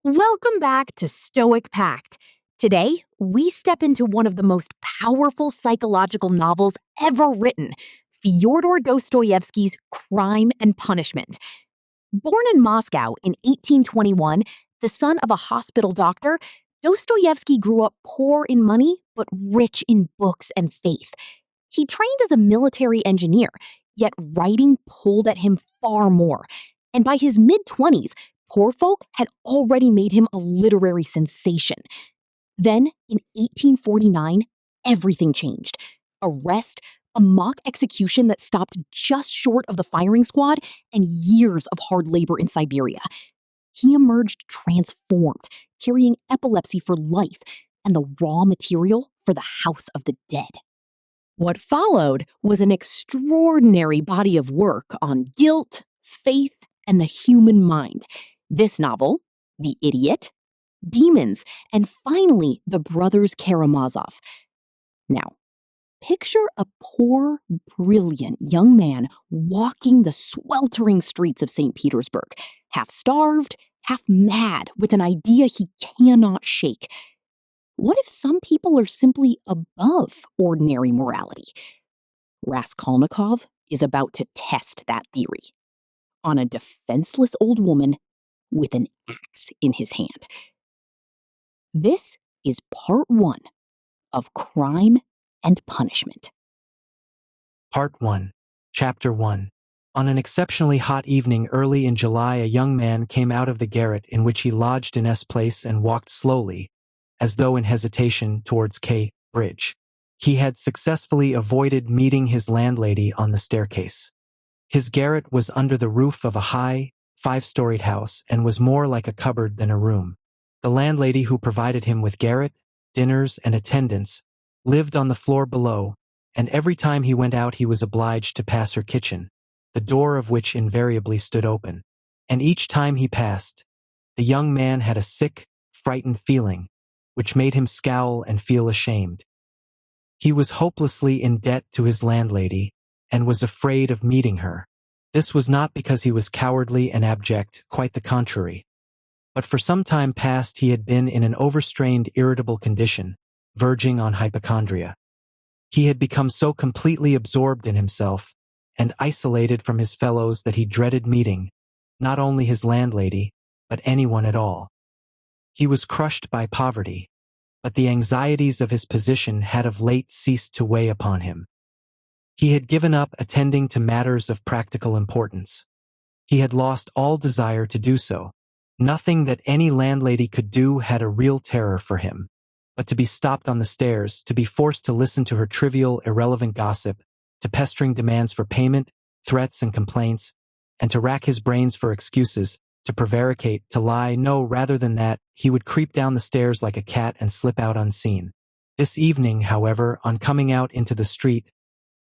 Welcome back to Stoic Pact. Today, we step into one of the most powerful psychological novels ever written, Fyodor Dostoevsky's Crime and Punishment. Born in Moscow in 1821, the son of a hospital doctor, Dostoevsky grew up poor in money but rich in books and faith. He trained as a military engineer, yet writing pulled at him far more. And by his mid-20s, poor folk had already made him a literary sensation. Then, in 1849, everything changed. Arrest, a mock execution that stopped just short of the firing squad, and years of hard labor in Siberia. He emerged transformed, carrying epilepsy for life and the raw material for the House of the Dead. What followed was an extraordinary body of work on guilt, faith, and the human mind. This novel, The Idiot, Demons, and finally, The Brothers Karamazov. Now, picture a poor, brilliant young man walking the sweltering streets of St. Petersburg, half starved, half mad, with an idea he cannot shake. What if some people are simply above ordinary morality? Raskolnikov is about to test that theory on a defenseless old woman with an axe in his hand. This is part 1 of Crime and Punishment. Part 1, Chapter 1. On an exceptionally hot evening early in July, a young man came out of the garret in which he lodged in S Place and walked slowly, as though in hesitation, towards K Bridge. He had successfully avoided meeting his landlady on the staircase. His garret was under the roof of a high, 5-storied house and was more like a cupboard than a room. The landlady, who provided him with garret, dinners, and attendance, lived on the floor below, and every time he went out he was obliged to pass her kitchen, the door of which invariably stood open. And each time he passed, the young man had a sick, frightened feeling, which made him scowl and feel ashamed. He was hopelessly in debt to his landlady, and was afraid of meeting her. This was not because he was cowardly and abject, quite the contrary. But for some time past he had been in an overstrained, irritable condition, verging on hypochondria. He had become so completely absorbed in himself and isolated from his fellows that he dreaded meeting, not only his landlady, but anyone at all. He was crushed by poverty, but the anxieties of his position had of late ceased to weigh upon him. He had given up attending to matters of practical importance. He had lost all desire to do so. Nothing that any landlady could do had a real terror for him, but to be stopped on the stairs, to be forced to listen to her trivial, irrelevant gossip, to pestering demands for payment, threats and complaints, and to rack his brains for excuses, to prevaricate, to lie, no, rather than that, he would creep down the stairs like a cat and slip out unseen. This evening, however, on coming out into the street,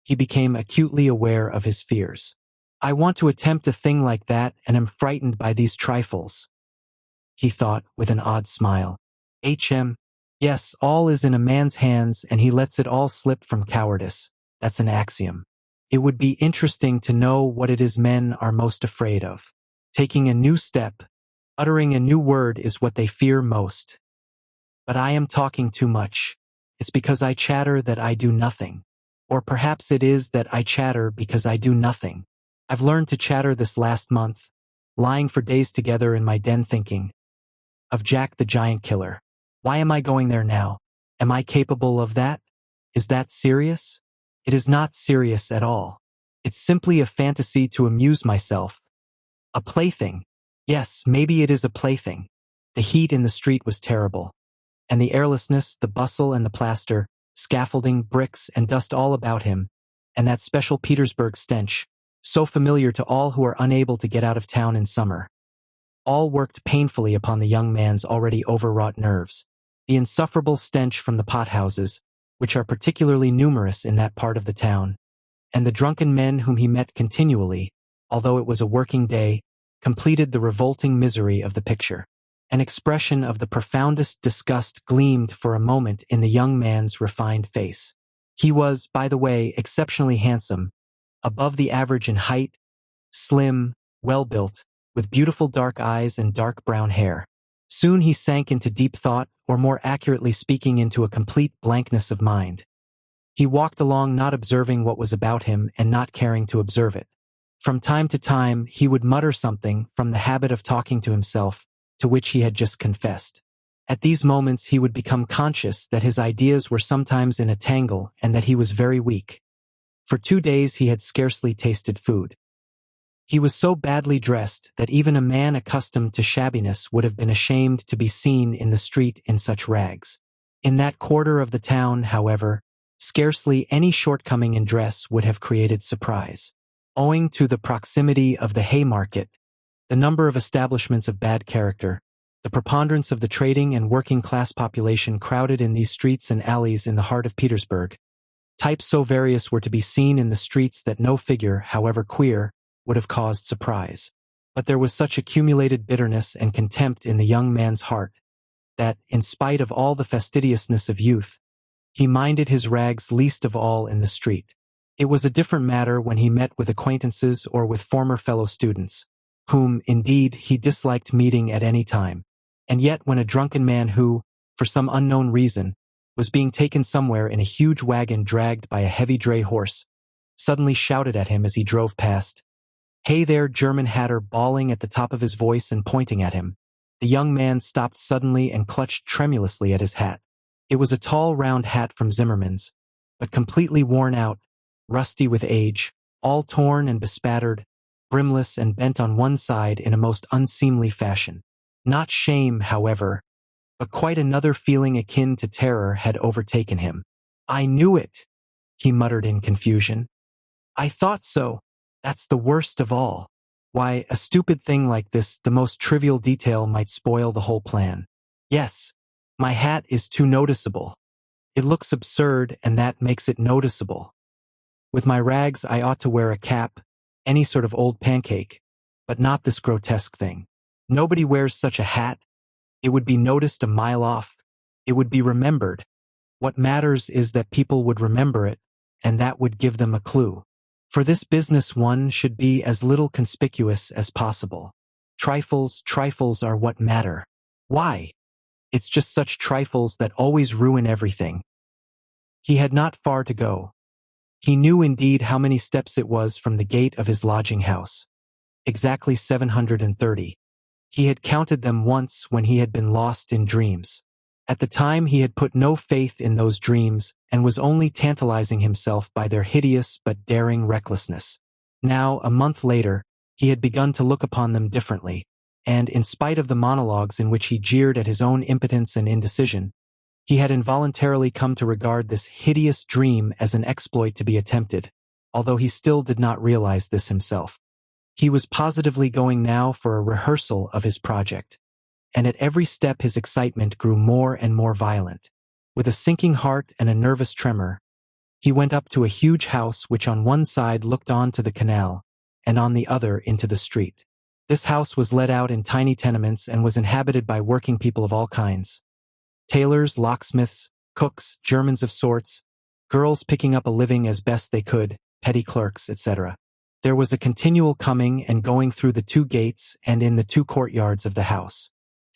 he became acutely aware of his fears. I want to attempt a thing like that and am frightened by these trifles, he thought with an odd smile. Yes, all is in a man's hands and he lets it all slip from cowardice. That's an axiom. It would be interesting to know what it is men are most afraid of. Taking a new step, uttering a new word is what they fear most. But I am talking too much. It's because I chatter that I do nothing. Or perhaps it is that I chatter because I do nothing. I've learned to chatter this last month, lying for days together in my den thinking of Jack the Giant Killer. Why am I going there now? Am I capable of that? Is that serious? It is not serious at all. It's simply a fantasy to amuse myself. A plaything. Yes, maybe it is a plaything. The heat in the street was terrible. And the airlessness, the bustle and the plaster, scaffolding, bricks, and dust all about him, and that special Petersburg stench, so familiar to all who are unable to get out of town in summer. All worked painfully upon the young man's already overwrought nerves. The insufferable stench from the pothouses, which are particularly numerous in that part of the town, and the drunken men whom he met continually, although it was a working day, completed the revolting misery of the picture. An expression of the profoundest disgust gleamed for a moment in the young man's refined face. He was, by the way, exceptionally handsome, above the average in height, slim, well-built, with beautiful dark eyes and dark brown hair. Soon he sank into deep thought, or more accurately speaking, into a complete blankness of mind. He walked along not observing what was about him and not caring to observe it. From time to time, he would mutter something from the habit of talking to himself, to which he had just confessed. At these moments he would become conscious that his ideas were sometimes in a tangle and that he was very weak. For 2 days he had scarcely tasted food. He was so badly dressed that even a man accustomed to shabbiness would have been ashamed to be seen in the street in such rags. In that quarter of the town, however, scarcely any shortcoming in dress would have created surprise. Owing to the proximity of the Haymarket, the number of establishments of bad character, the preponderance of the trading and working-class population crowded in these streets and alleys in the heart of Petersburg, types so various were to be seen in the streets that no figure, however queer, would have caused surprise. But there was such accumulated bitterness and contempt in the young man's heart that, in spite of all the fastidiousness of youth, he minded his rags least of all in the street. It was a different matter when he met with acquaintances or with former fellow students, whom, indeed, he disliked meeting at any time. And yet when a drunken man who, for some unknown reason, was being taken somewhere in a huge wagon dragged by a heavy dray horse, suddenly shouted at him as he drove past, "Hey there, German hatter," bawling at the top of his voice and pointing at him, the young man stopped suddenly and clutched tremulously at his hat. It was a tall round hat from Zimmermann's, but completely worn out, rusty with age, all torn and bespattered, brimless and bent on one side in a most unseemly fashion. Not shame, however, but quite another feeling akin to terror had overtaken him. "I knew it," he muttered in confusion. "I thought so. That's the worst of all. Why, a stupid thing like this, the most trivial detail might spoil the whole plan. Yes, my hat is too noticeable. It looks absurd, and that makes it noticeable. With my rags I ought to wear a cap, any sort of old pancake, but not this grotesque thing. Nobody wears such a hat. It would be noticed a mile off. It would be remembered. What matters is that people would remember it, and that would give them a clue. For this business one should be as little conspicuous as possible. Trifles are what matter. Why? It's just such trifles that always ruin everything." He had not far to go. He knew indeed how many steps it was from the gate of his lodging house. Exactly 730. He had counted them once when he had been lost in dreams. At the time he had put no faith in those dreams and was only tantalizing himself by their hideous but daring recklessness. Now, a month later, he had begun to look upon them differently, and in spite of the monologues in which he jeered at his own impotence and indecision, he had involuntarily come to regard this hideous dream as an exploit to be attempted, although he still did not realize this himself. He was positively going now for a rehearsal of his project, and at every step his excitement grew more and more violent. With a sinking heart and a nervous tremor, he went up to a huge house which on one side looked on to the canal, and on the other into the street. This house was let out in tiny tenements and was inhabited by working people of all kinds. Tailors, locksmiths, cooks, Germans of sorts, girls picking up a living as best they could, petty clerks, etc. There was a continual coming and going through the 2 gates and in the 2 courtyards of the house.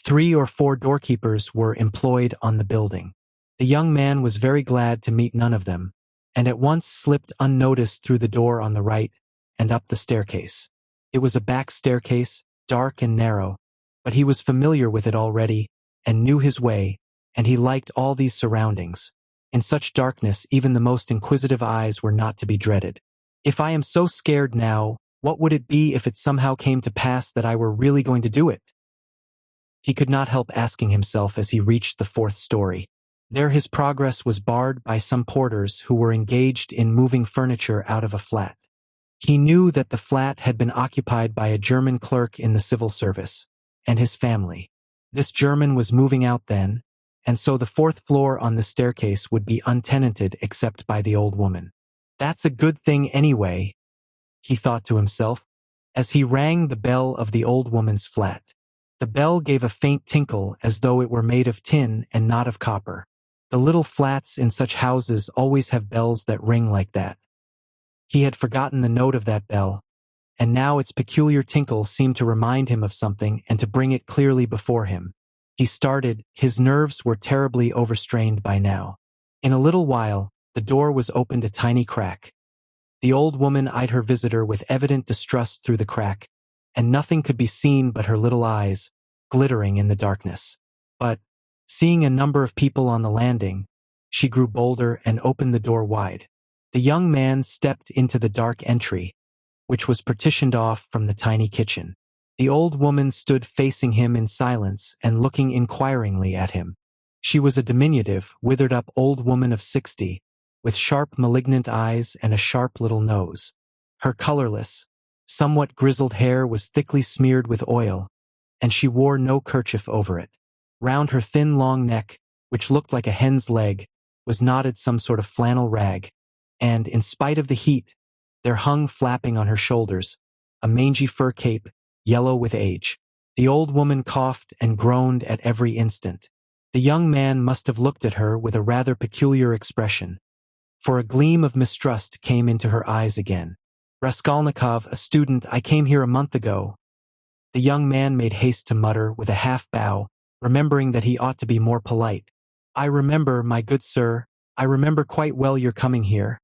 3 or 4 doorkeepers were employed on the building. The young man was very glad to meet none of them, and at once slipped unnoticed through the door on the right and up the staircase. It was a back staircase, dark and narrow, but he was familiar with it already and knew his way, and he liked all these surroundings. In such darkness even the most inquisitive eyes were not to be dreaded. If I am so scared now, what would it be if it somehow came to pass that I were really going to do it? He could not help asking himself as he reached the 4th story. There his progress was barred by some porters who were engaged in moving furniture out of a flat. He knew that the flat had been occupied by a German clerk in the civil service, and his family. This German was moving out then, and so the 4th floor on the staircase would be untenanted except by the old woman. "That's a good thing anyway," he thought to himself, as he rang the bell of the old woman's flat. The bell gave a faint tinkle as though it were made of tin and not of copper. The little flats in such houses always have bells that ring like that. He had forgotten the note of that bell, and now its peculiar tinkle seemed to remind him of something and to bring it clearly before him. He started, his nerves were terribly overstrained by now. In a little while, the door was opened a tiny crack. The old woman eyed her visitor with evident distrust through the crack, and nothing could be seen but her little eyes, glittering in the darkness. But, seeing a number of people on the landing, she grew bolder and opened the door wide. The young man stepped into the dark entry, which was partitioned off from the tiny kitchen. The old woman stood facing him in silence and looking inquiringly at him. She was a diminutive, withered-up old woman of 60, with sharp, malignant eyes and a sharp little nose. Her colorless, somewhat grizzled hair was thickly smeared with oil, and she wore no kerchief over it. Round her thin, long neck, which looked like a hen's leg, was knotted some sort of flannel rag, and, in spite of the heat, there hung flapping on her shoulders a mangy fur cape, yellow with age. The old woman coughed and groaned at every instant. The young man must have looked at her with a rather peculiar expression, for a gleam of mistrust came into her eyes again. Raskolnikov, a student, I came here a month ago. The young man made haste to mutter with a half-bow, remembering that he ought to be more polite. I remember, my good sir, I remember quite well your coming here,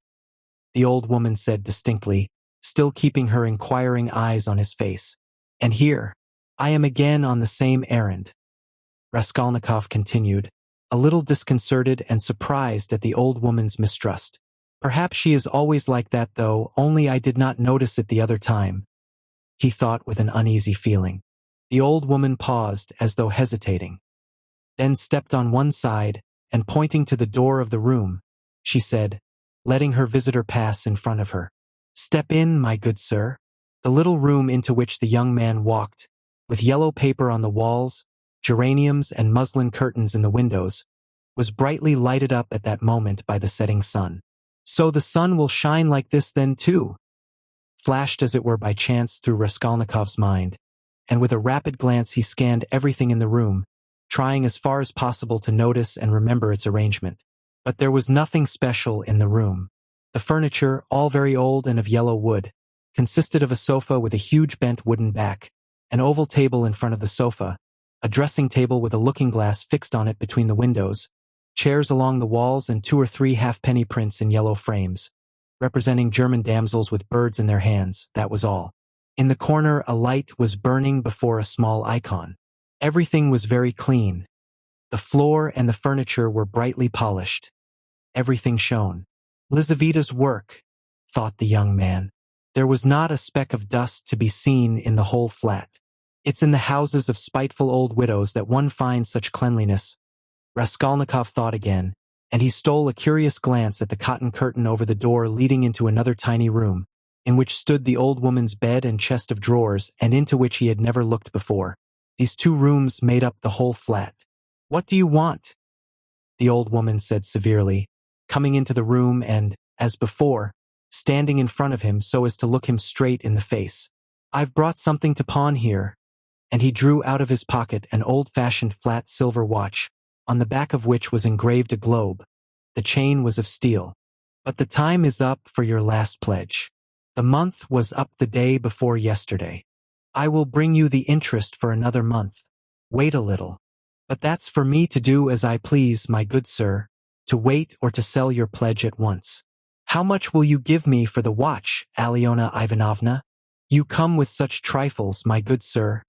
the old woman said distinctly, still keeping her inquiring eyes on his face. And here, I am again on the same errand. Raskolnikov continued, a little disconcerted and surprised at the old woman's mistrust. Perhaps she is always like that though, only I did not notice it the other time, he thought with an uneasy feeling. The old woman paused as though hesitating, then stepped on one side, and pointing to the door of the room, she said, letting her visitor pass in front of her. Step in, my good sir. The little room into which the young man walked, with yellow paper on the walls, geraniums and muslin curtains in the windows, was brightly lighted up at that moment by the setting sun. So the sun will shine like this then too, flashed as it were by chance through Raskolnikov's mind, and with a rapid glance he scanned everything in the room, trying as far as possible to notice and remember its arrangement. But there was nothing special in the room. The furniture, all very old and of yellow wood, consisted of a sofa with a huge bent wooden back, an oval table in front of the sofa, a dressing table with a looking-glass fixed on it between the windows, chairs along the walls and 2 or 3 halfpenny prints in yellow frames, representing German damsels with birds in their hands, that was all. In the corner a light was burning before a small icon. Everything was very clean. The floor and the furniture were brightly polished. Everything shone. Lizaveta's work, thought the young man. There was not a speck of dust to be seen in the whole flat. It's in the houses of spiteful old widows that one finds such cleanliness. Raskolnikov thought again, and he stole a curious glance at the cotton curtain over the door leading into another tiny room, in which stood the old woman's bed and chest of drawers, and into which he had never looked before. These 2 rooms made up the whole flat. What do you want? The old woman said severely, coming into the room and, as before, standing in front of him so as to look him straight in the face. I've brought something to pawn here, and he drew out of his pocket an old-fashioned flat silver watch, on the back of which was engraved a globe. The chain was of steel. But the time is up for your last pledge. The month was up the day before yesterday. I will bring you the interest for another month. Wait a little. But that's for me to do as I please, my good sir, to wait or to sell your pledge at once. How much will you give me for the watch, Alyona Ivanovna? You come with such trifles, my good sir.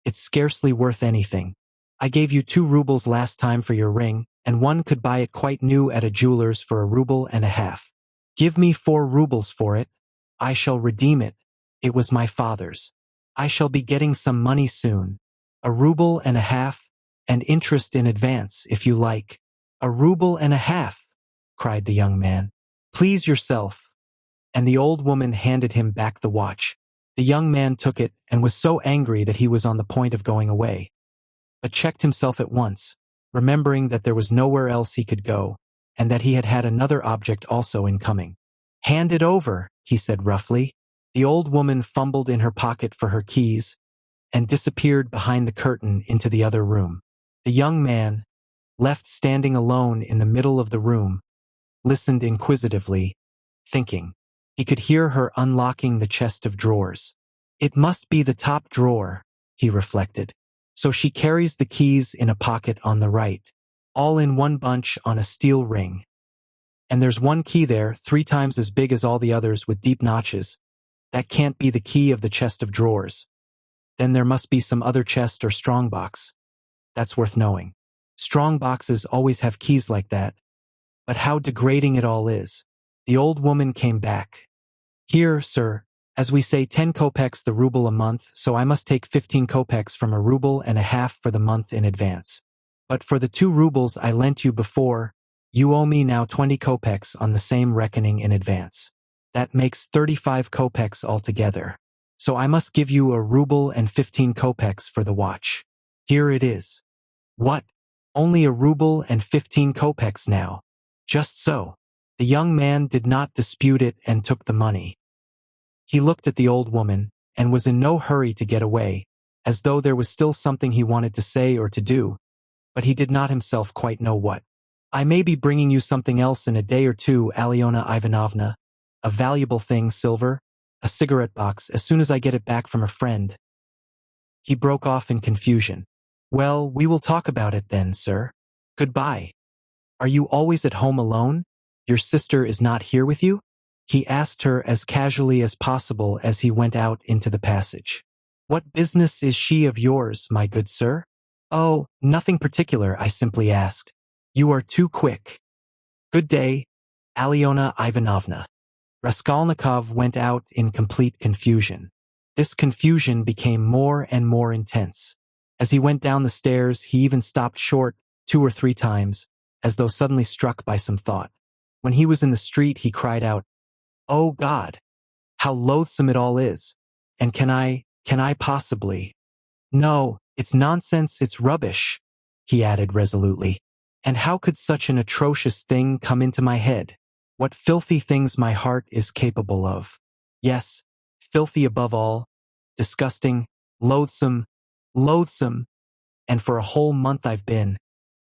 It's scarcely worth anything. I gave you 2 rubles last time for your ring, and one could buy it quite new at a jeweler's for 1.5 rubles. Give me 4 rubles for it. I shall redeem it. It was my father's. I shall be getting some money soon. 1.5 rubles, and interest in advance, if you like. 1.5 rubles, cried the young man. Please yourself. And the old woman handed him back the watch. The young man took it and was so angry that he was on the point of going away, but checked himself at once, remembering that there was nowhere else he could go, and that he had had another object also in coming. Hand it over, he said roughly. The old woman fumbled in her pocket for her keys and disappeared behind the curtain into the other room. The young man, left standing alone in the middle of the room, listened inquisitively, thinking. He could hear her unlocking the chest of drawers. It must be the top drawer, he reflected. So she carries the keys in a pocket on the right, all in one bunch on a steel ring. And there's one key there, 3 times as big as all the others with deep notches. That can't be the key of the chest of drawers. Then there must be some other chest or strongbox. That's worth knowing. Strong boxes always have keys like that. But how degrading it all is. The old woman came back. Here, sir, as we say 10 kopecks the ruble a month, so I must take 15 kopecks from a ruble and a half for the month in advance. But for the 2 rubles I lent you before, you owe me now 20 kopecks on the same reckoning in advance. That makes 35 kopecks altogether. So I must give you a ruble and 15 kopecks for the watch. Here it is. What? Only a ruble and 15 kopecks now. Just so. The young man did not dispute it and took the money. He looked at the old woman, and was in no hurry to get away, as though there was still something he wanted to say or to do, but he did not himself quite know what. I may be bringing you something else in a day or two, Alyona Ivanovna. A valuable thing, silver, a cigarette box, as soon as I get it back from a friend. He broke off in confusion. Well, we will talk about it then, sir. Goodbye. Are you always at home alone? Your sister is not here with you? He asked her as casually as possible as he went out into the passage. What business is she of yours, my good sir? Oh, nothing particular, I simply asked. You are too quick. Good day, Alyona Ivanovna. Raskolnikov went out in complete confusion. This confusion became more and more intense. As he went down the stairs, he even stopped short 2 or 3 times, as though suddenly struck by some thought. When he was in the street, he cried out, "Oh God! How loathsome it all is! And can I possibly? No, it's nonsense, it's rubbish," he added resolutely. And how could such an atrocious thing come into my head? What filthy things my heart is capable of. Yes, filthy above all, disgusting, loathsome, loathsome, and for a whole month I've been.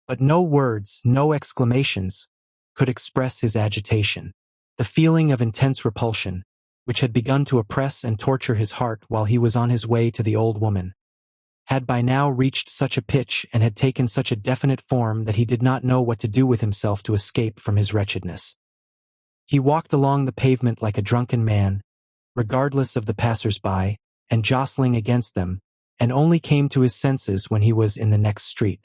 But no words, no exclamations, could express his agitation. The feeling of intense repulsion, which had begun to oppress and torture his heart while he was on his way to the old woman, had by now reached such a pitch and had taken such a definite form that he did not know what to do with himself to escape from his wretchedness. He walked along the pavement like a drunken man, regardless of the passers-by, and jostling against them, and only came to his senses when he was in the next street.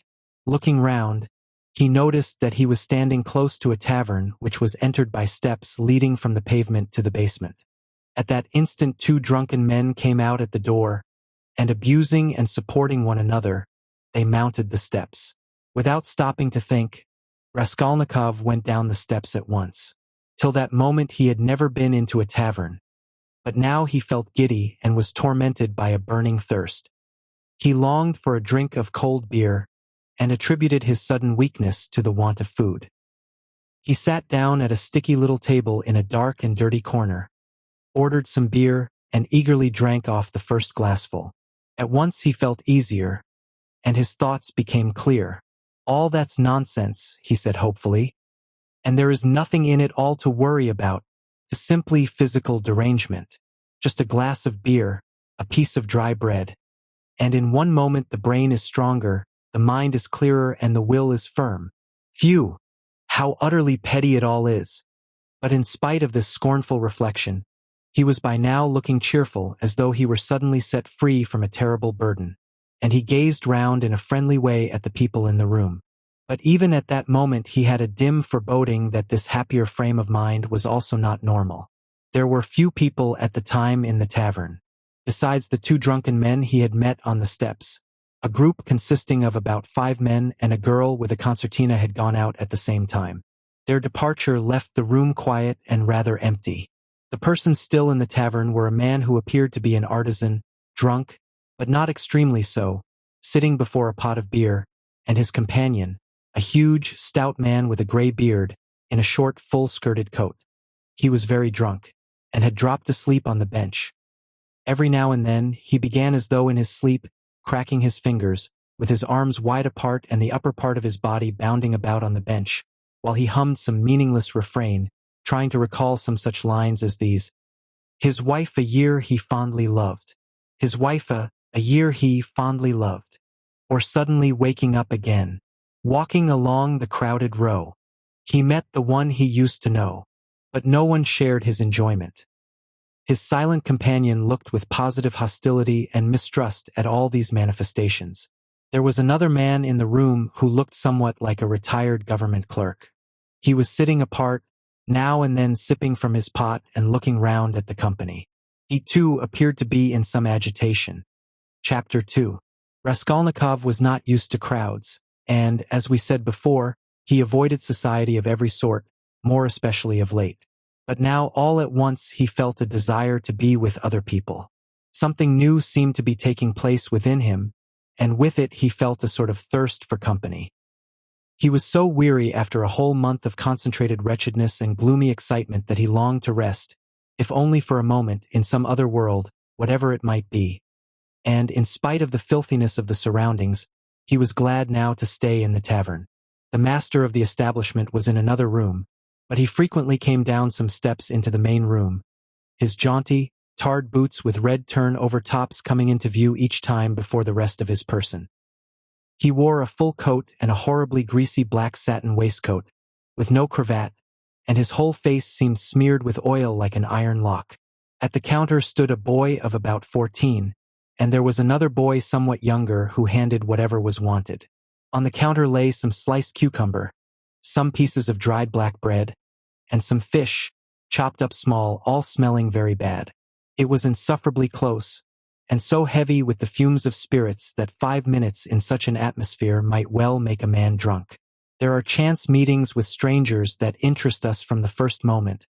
Looking round, he noticed that he was standing close to a tavern which was entered by steps leading from the pavement to the basement. At that instant 2 drunken men came out at the door, and abusing and supporting one another, they mounted the steps. Without stopping to think, Raskolnikov went down the steps at once. Till that moment he had never been into a tavern, but now he felt giddy and was tormented by a burning thirst. He longed for a drink of cold beer, and attributed his sudden weakness to the want of food. He sat down at a sticky little table in a dark and dirty corner, ordered some beer, and eagerly drank off the first glassful. At once he felt easier, and his thoughts became clear. All that's nonsense, he said hopefully, and there is nothing in it all to worry about. It's simply physical derangement. Just a glass of beer, a piece of dry bread. And in one moment the brain is stronger, the mind is clearer, and the will is firm. Phew! How utterly petty it all is. But in spite of this scornful reflection, he was by now looking cheerful, as though he were suddenly set free from a terrible burden. And he gazed round in a friendly way at the people in the room. But even at that moment he had a dim foreboding that this happier frame of mind was also not normal. There were few people at the time in the tavern. Besides the 2 drunken men he had met on the steps, a group consisting of about 5 men and a girl with a concertina had gone out at the same time. Their departure left the room quiet and rather empty. The persons still in the tavern were a man who appeared to be an artisan, drunk, but not extremely so, sitting before a pot of beer, and his companion, a huge, stout man with a grey beard, in a short, full-skirted coat. He was very drunk, and had dropped asleep on the bench. Every now and then, he began as though in his sleep, cracking his fingers, with his arms wide apart and the upper part of his body bounding about on the bench, while he hummed some meaningless refrain, trying to recall some such lines as these. His wife a year he fondly loved. His wife a year he fondly loved. or suddenly waking up again. Walking along the crowded row, he met the one he used to know, but no one shared his enjoyment. His silent companion looked with positive hostility and mistrust at all these manifestations. There was another man in the room who looked somewhat like a retired government clerk. He was sitting apart, now and then sipping from his pot and looking round at the company. He too appeared to be in some agitation. Chapter 2. Raskolnikov was not used to crowds, and, as we said before, he avoided society of every sort, more especially of late. But now all at once he felt a desire to be with other people. Something new seemed to be taking place within him, and with it he felt a sort of thirst for company. He was so weary after a whole month of concentrated wretchedness and gloomy excitement that he longed to rest, if only for a moment, in some other world, whatever it might be. And, in spite of the filthiness of the surroundings, he was glad now to stay in the tavern. The master of the establishment was in another room, but he frequently came down some steps into the main room, his jaunty, tarred boots with red turn-over tops coming into view each time before the rest of his person. He wore a full coat and a horribly greasy black satin waistcoat, with no cravat, and his whole face seemed smeared with oil like an iron lock. At the counter stood a boy of about 14, and there was another boy somewhat younger who handed whatever was wanted. On the counter lay some sliced cucumber, some pieces of dried black bread, and some fish, chopped up small, all smelling very bad. It was insufferably close, and so heavy with the fumes of spirits that 5 minutes in such an atmosphere might well make a man drunk. There are chance meetings with strangers that interest us from the first moment,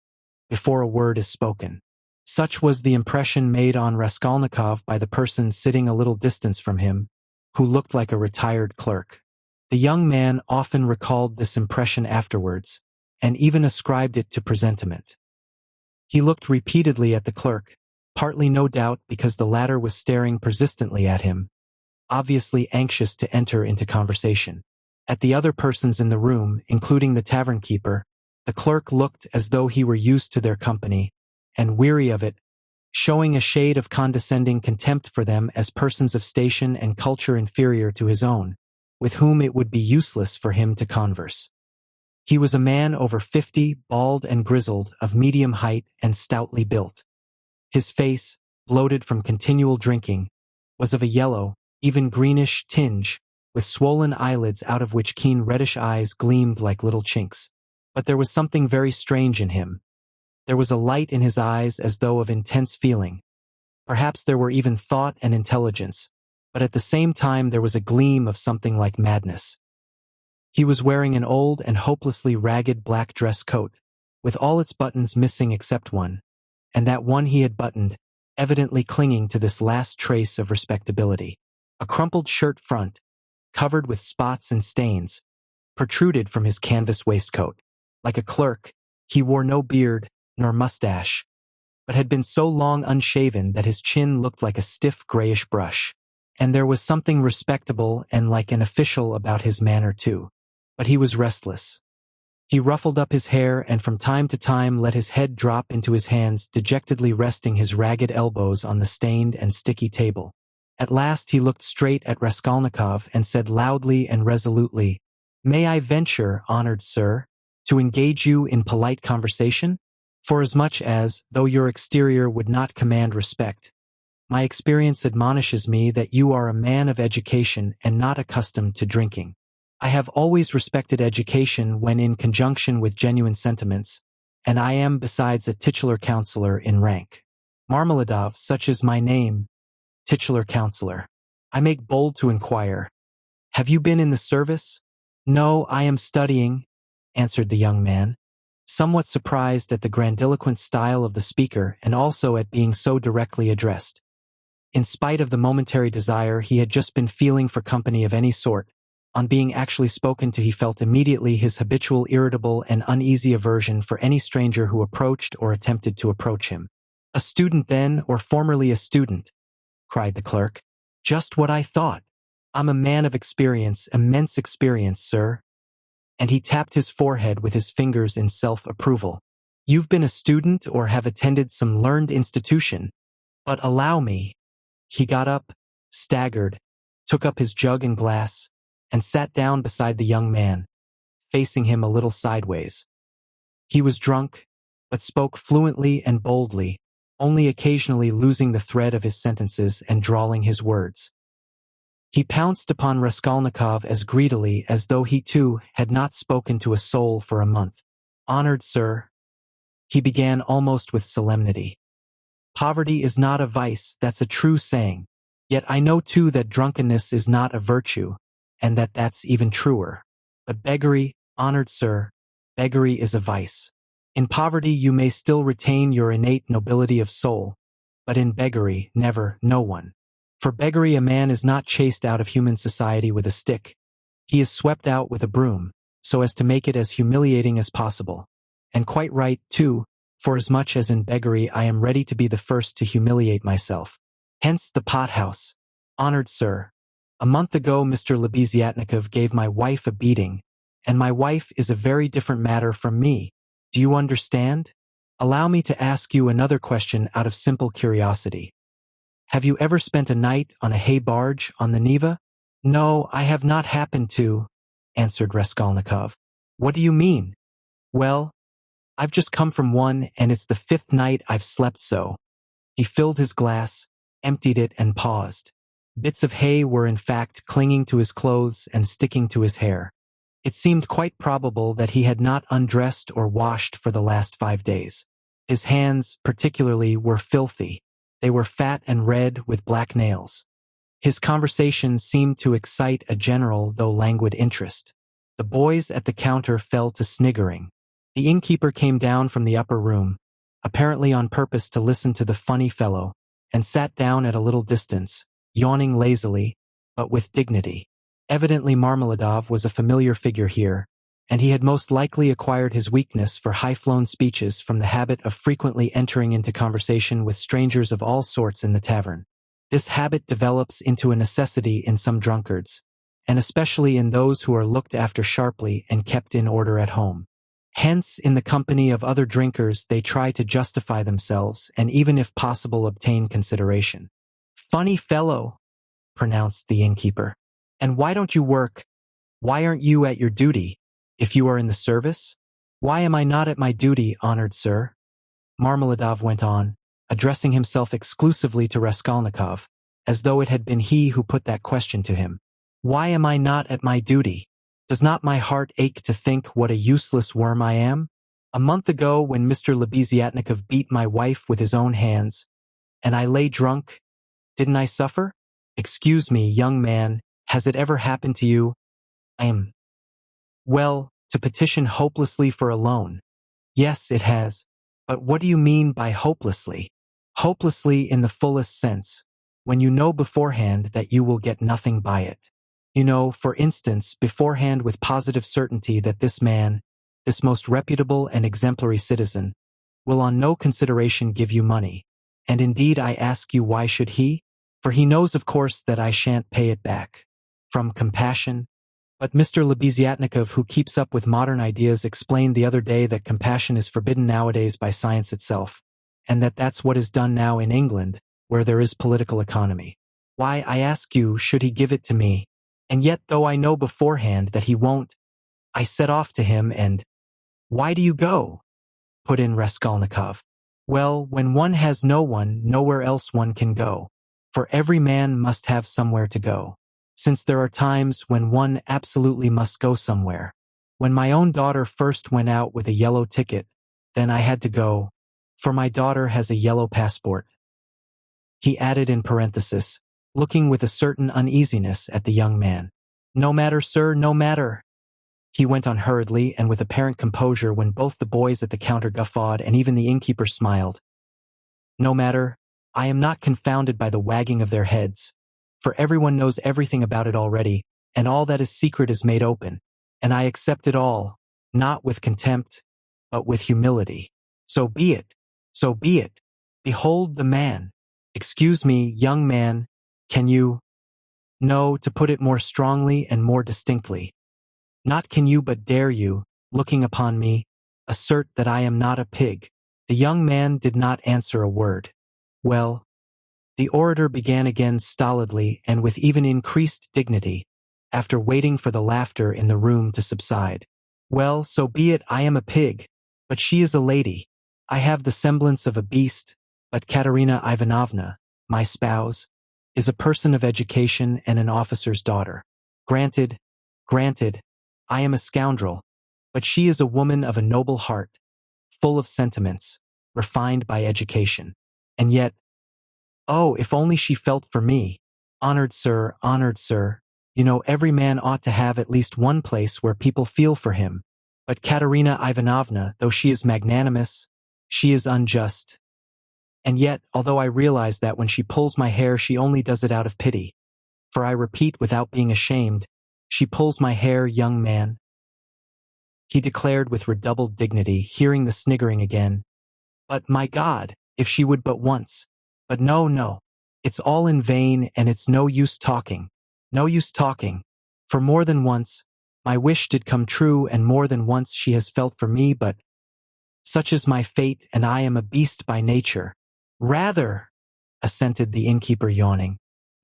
before a word is spoken. Such was the impression made on Raskolnikov by the person sitting a little distance from him, who looked like a retired clerk. The young man often recalled this impression afterwards, and even ascribed it to presentiment. He looked repeatedly at the clerk, partly no doubt because the latter was staring persistently at him, obviously anxious to enter into conversation. At the other persons in the room, including the tavern keeper, the clerk looked as though he were used to their company, and weary of it, showing a shade of condescending contempt for them as persons of station and culture inferior to his own, with whom it would be useless for him to converse. He was a man over 50, bald and grizzled, of medium height and stoutly built. His face, bloated from continual drinking, was of a yellow, even greenish tinge, with swollen eyelids out of which keen reddish eyes gleamed like little chinks. But there was something very strange in him. There was a light in his eyes as though of intense feeling. Perhaps there were even thought and intelligence, but at the same time there was a gleam of something like madness. He was wearing an old and hopelessly ragged black dress coat, with all its buttons missing except one, and that one he had buttoned, evidently clinging to this last trace of respectability. A crumpled shirt front, covered with spots and stains, protruded from his canvas waistcoat. Like a clerk, he wore no beard nor mustache, but had been so long unshaven that his chin looked like a stiff grayish brush. And there was something respectable and like an official about his manner too. But he was restless. He ruffled up his hair and from time to time let his head drop into his hands, dejectedly resting his ragged elbows on the stained and sticky table. At last he looked straight at Raskolnikov and said loudly and resolutely, "May I venture, honored sir, to engage you in polite conversation? Forasmuch as, though your exterior would not command respect, my experience admonishes me that you are a man of education and not accustomed to drinking. I have always respected education when in conjunction with genuine sentiments, and I am besides a titular counselor in rank. Marmeladov, such is my name, titular counselor. I make bold to inquire, have you been in the service?" "No, I am studying," answered the young man, somewhat surprised at the grandiloquent style of the speaker and also at being so directly addressed. In spite of the momentary desire he had just been feeling for company of any sort, on being actually spoken to he felt immediately his habitual irritable and uneasy aversion for any stranger who approached or attempted to approach him. "A student then, or formerly a student?" cried the clerk. "Just what I thought. I'm a man of experience, immense experience, sir." And he tapped his forehead with his fingers in self-approval. "You've been a student or have attended some learned institution, but allow me." He got up, staggered, took up his jug and glass, and sat down beside the young man, facing him a little sideways. He was drunk, but spoke fluently and boldly, only occasionally losing the thread of his sentences and drawling his words. He pounced upon Raskolnikov as greedily as though he too had not spoken to a soul for a month. "Honored sir," he began almost with solemnity. "Poverty is not a vice, that's a true saying. Yet I know too that drunkenness is not a virtue, and that that's even truer. But beggary, honored sir, beggary is a vice. In poverty you may still retain your innate nobility of soul, but in beggary, never, no one. For beggary a man is not chased out of human society with a stick. He is swept out with a broom, so as to make it as humiliating as possible. And quite right, too, for as much as in beggary I am ready to be the first to humiliate myself. Hence the pothouse. Honored sir, a month ago Mr. Lebeziatnikov gave my wife a beating, and my wife is a very different matter from me. Do you understand? Allow me to ask you another question out of simple curiosity. Have you ever spent a night on a hay barge on the Neva?" "No, I have not happened to," answered Raskolnikov. "What do you mean?" "Well, I've just come from one, and it's the 5th night I've slept so." He filled his glass, emptied it, and paused. Bits of hay were in fact clinging to his clothes and sticking to his hair. It seemed quite probable that he had not undressed or washed for the last 5 days. His hands, particularly, were filthy. They were fat and red with black nails. His conversation seemed to excite a general though languid interest. The boys at the counter fell to sniggering. The innkeeper came down from the upper room, apparently on purpose to listen to the funny fellow, and sat down at a little distance, yawning lazily, but with dignity. Evidently Marmeladov was a familiar figure here, and he had most likely acquired his weakness for high-flown speeches from the habit of frequently entering into conversation with strangers of all sorts in the tavern. This habit develops into a necessity in some drunkards, and especially in those who are looked after sharply and kept in order at home. Hence, in the company of other drinkers they try to justify themselves and even if possible obtain consideration. "Funny fellow," pronounced the innkeeper. "And why don't you work? Why aren't you at your duty? If you are in the service?" "Why am I not at my duty, honored sir?" Marmeladov went on, addressing himself exclusively to Raskolnikov, as though it had been he who put that question to him. "Why am I not at my duty? Does not my heart ache to think what a useless worm I am? A month ago, when Mr. Lebeziatnikov beat my wife with his own hands, and I lay drunk, didn't I suffer? Excuse me, young man, has it ever happened to you? Well, to petition hopelessly for a loan. Yes, it has. But what do you mean by hopelessly? Hopelessly in the fullest sense, when you know beforehand that you will get nothing by it. You know, for instance, beforehand with positive certainty that this man, this most reputable and exemplary citizen, will on no consideration give you money. And indeed I ask you, why should he? For he knows of course that I shan't pay it back. From compassion. But Mr. Lebeziatnikov, who keeps up with modern ideas, explained the other day that compassion is forbidden nowadays by science itself, and that that's what is done now in England, where there is political economy. Why, I ask you, should he give it to me? And yet, though I know beforehand that he won't, I set off to him and— "Why do you go?" put in Raskolnikov. "Well, when one has no one, nowhere else one can go. For every man must have somewhere to go. Since there are times when one absolutely must go somewhere. When my own daughter first went out with a yellow ticket, then I had to go, for my daughter has a yellow passport." He added in parenthesis, looking with a certain uneasiness at the young man. "No matter, sir, no matter," he went on hurriedly and with apparent composure when both the boys at the counter guffawed and even the innkeeper smiled. "No matter, I am not confounded by the wagging of their heads. For everyone knows everything about it already, and all that is secret is made open, and I accept it all, not with contempt, but with humility. So be it, so be it. Behold the man. Excuse me, young man, can you— No, to put it more strongly and more distinctly. Not can you but dare you, looking upon me, assert that I am not a pig." The young man did not answer a word. "Well, The orator began again stolidly and with even increased dignity, after waiting for the laughter in the room to subside. Well, so be it, I am a pig, but she is a lady. I have the semblance of a beast, but Katerina Ivanovna, my spouse, is a person of education and an officer's daughter. Granted, I am a scoundrel, but she is a woman of a noble heart, full of sentiments, refined by education. And yet, oh, if only she felt for me. Honored sir, you know every man ought to have at least one place where people feel for him. But Katerina Ivanovna, though she is magnanimous, she is unjust. And yet, although I realize that when she pulls my hair she only does it out of pity, for I repeat without being ashamed, she pulls my hair, young man, he declared with redoubled dignity, hearing the sniggering again. But, my God, if she would but once. But no, it's all in vain and it's no use talking. No use talking. For more than once, my wish did come true and more than once she has felt for me, but such is my fate and I am a beast by nature. Rather, assented the innkeeper yawning.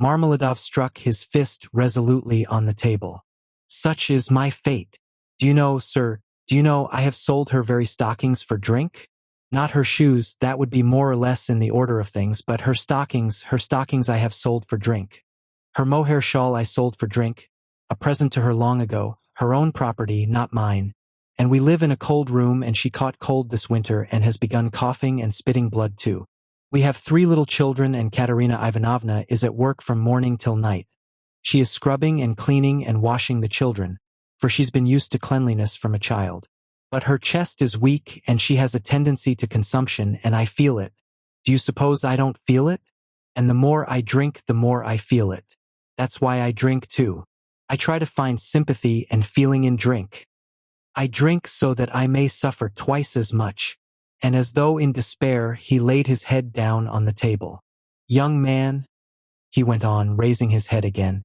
Marmeladov struck his fist resolutely on the table. Such is my fate. Do you know, sir, I have sold her very stockings for drink? Not her shoes, that would be more or less in the order of things, but her stockings I have sold for drink. Her mohair shawl I sold for drink, a present to her long ago, her own property, not mine. And we live in a cold room and she caught cold this winter and has begun coughing and spitting blood too. We have 3 little children and Katerina Ivanovna is at work from morning till night. She is scrubbing and cleaning and washing the children, for she's been used to cleanliness from a child. But her chest is weak and she has a tendency to consumption and I feel it. Do you suppose I don't feel it? And the more I drink, the more I feel it. That's why I drink too. I try to find sympathy and feeling in drink. I drink so that I may suffer twice as much. And as though in despair, he laid his head down on the table. Young man, he went on, raising his head again,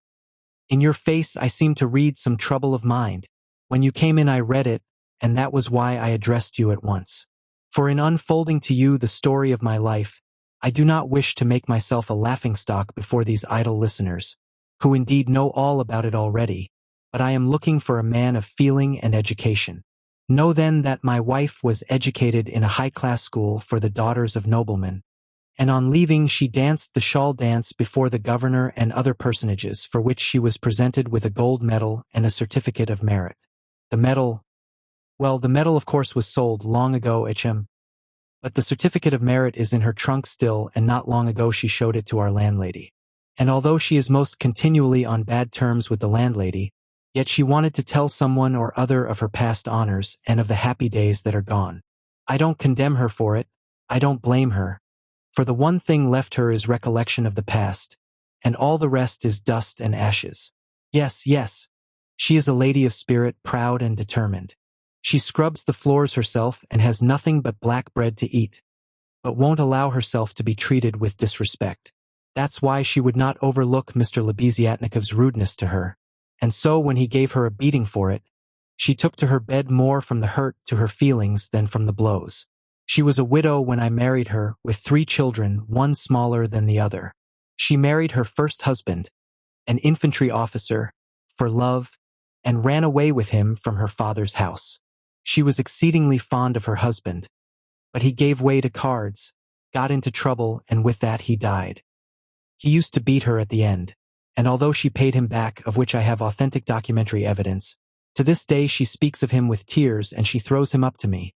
in your face I seem to read some trouble of mind. When you came in I read it, and that was why I addressed you at once. For in unfolding to you the story of my life, I do not wish to make myself a laughingstock before these idle listeners, who indeed know all about it already, but I am looking for a man of feeling and education. Know then that my wife was educated in a high-class school for the daughters of noblemen, and on leaving she danced the shawl dance before the governor and other personages, for which she was presented with a gold medal and a certificate of merit. The medal of course was sold long ago at Chem, but the certificate of merit is in her trunk still, and not long ago she showed it to our landlady. And although she is most continually on bad terms with the landlady, yet she wanted to tell someone or other of her past honors and of the happy days that are gone. I don't condemn her for it, I don't blame her, for the one thing left her is recollection of the past, and all the rest is dust and ashes. Yes, she is a lady of spirit, proud and determined. She scrubs the floors herself and has nothing but black bread to eat, but won't allow herself to be treated with disrespect. That's why she would not overlook Mr. Lebeziatnikov's rudeness to her, and so when he gave her a beating for it, she took to her bed more from the hurt to her feelings than from the blows. She was a widow when I married her, with 3 children, one smaller than the other. She married her first husband, an infantry officer, for love, and ran away with him from her father's house. She was exceedingly fond of her husband, but he gave way to cards, got into trouble, and with that he died. He used to beat her at the end, and although she paid him back, of which I have authentic documentary evidence, to this day she speaks of him with tears and she throws him up to me.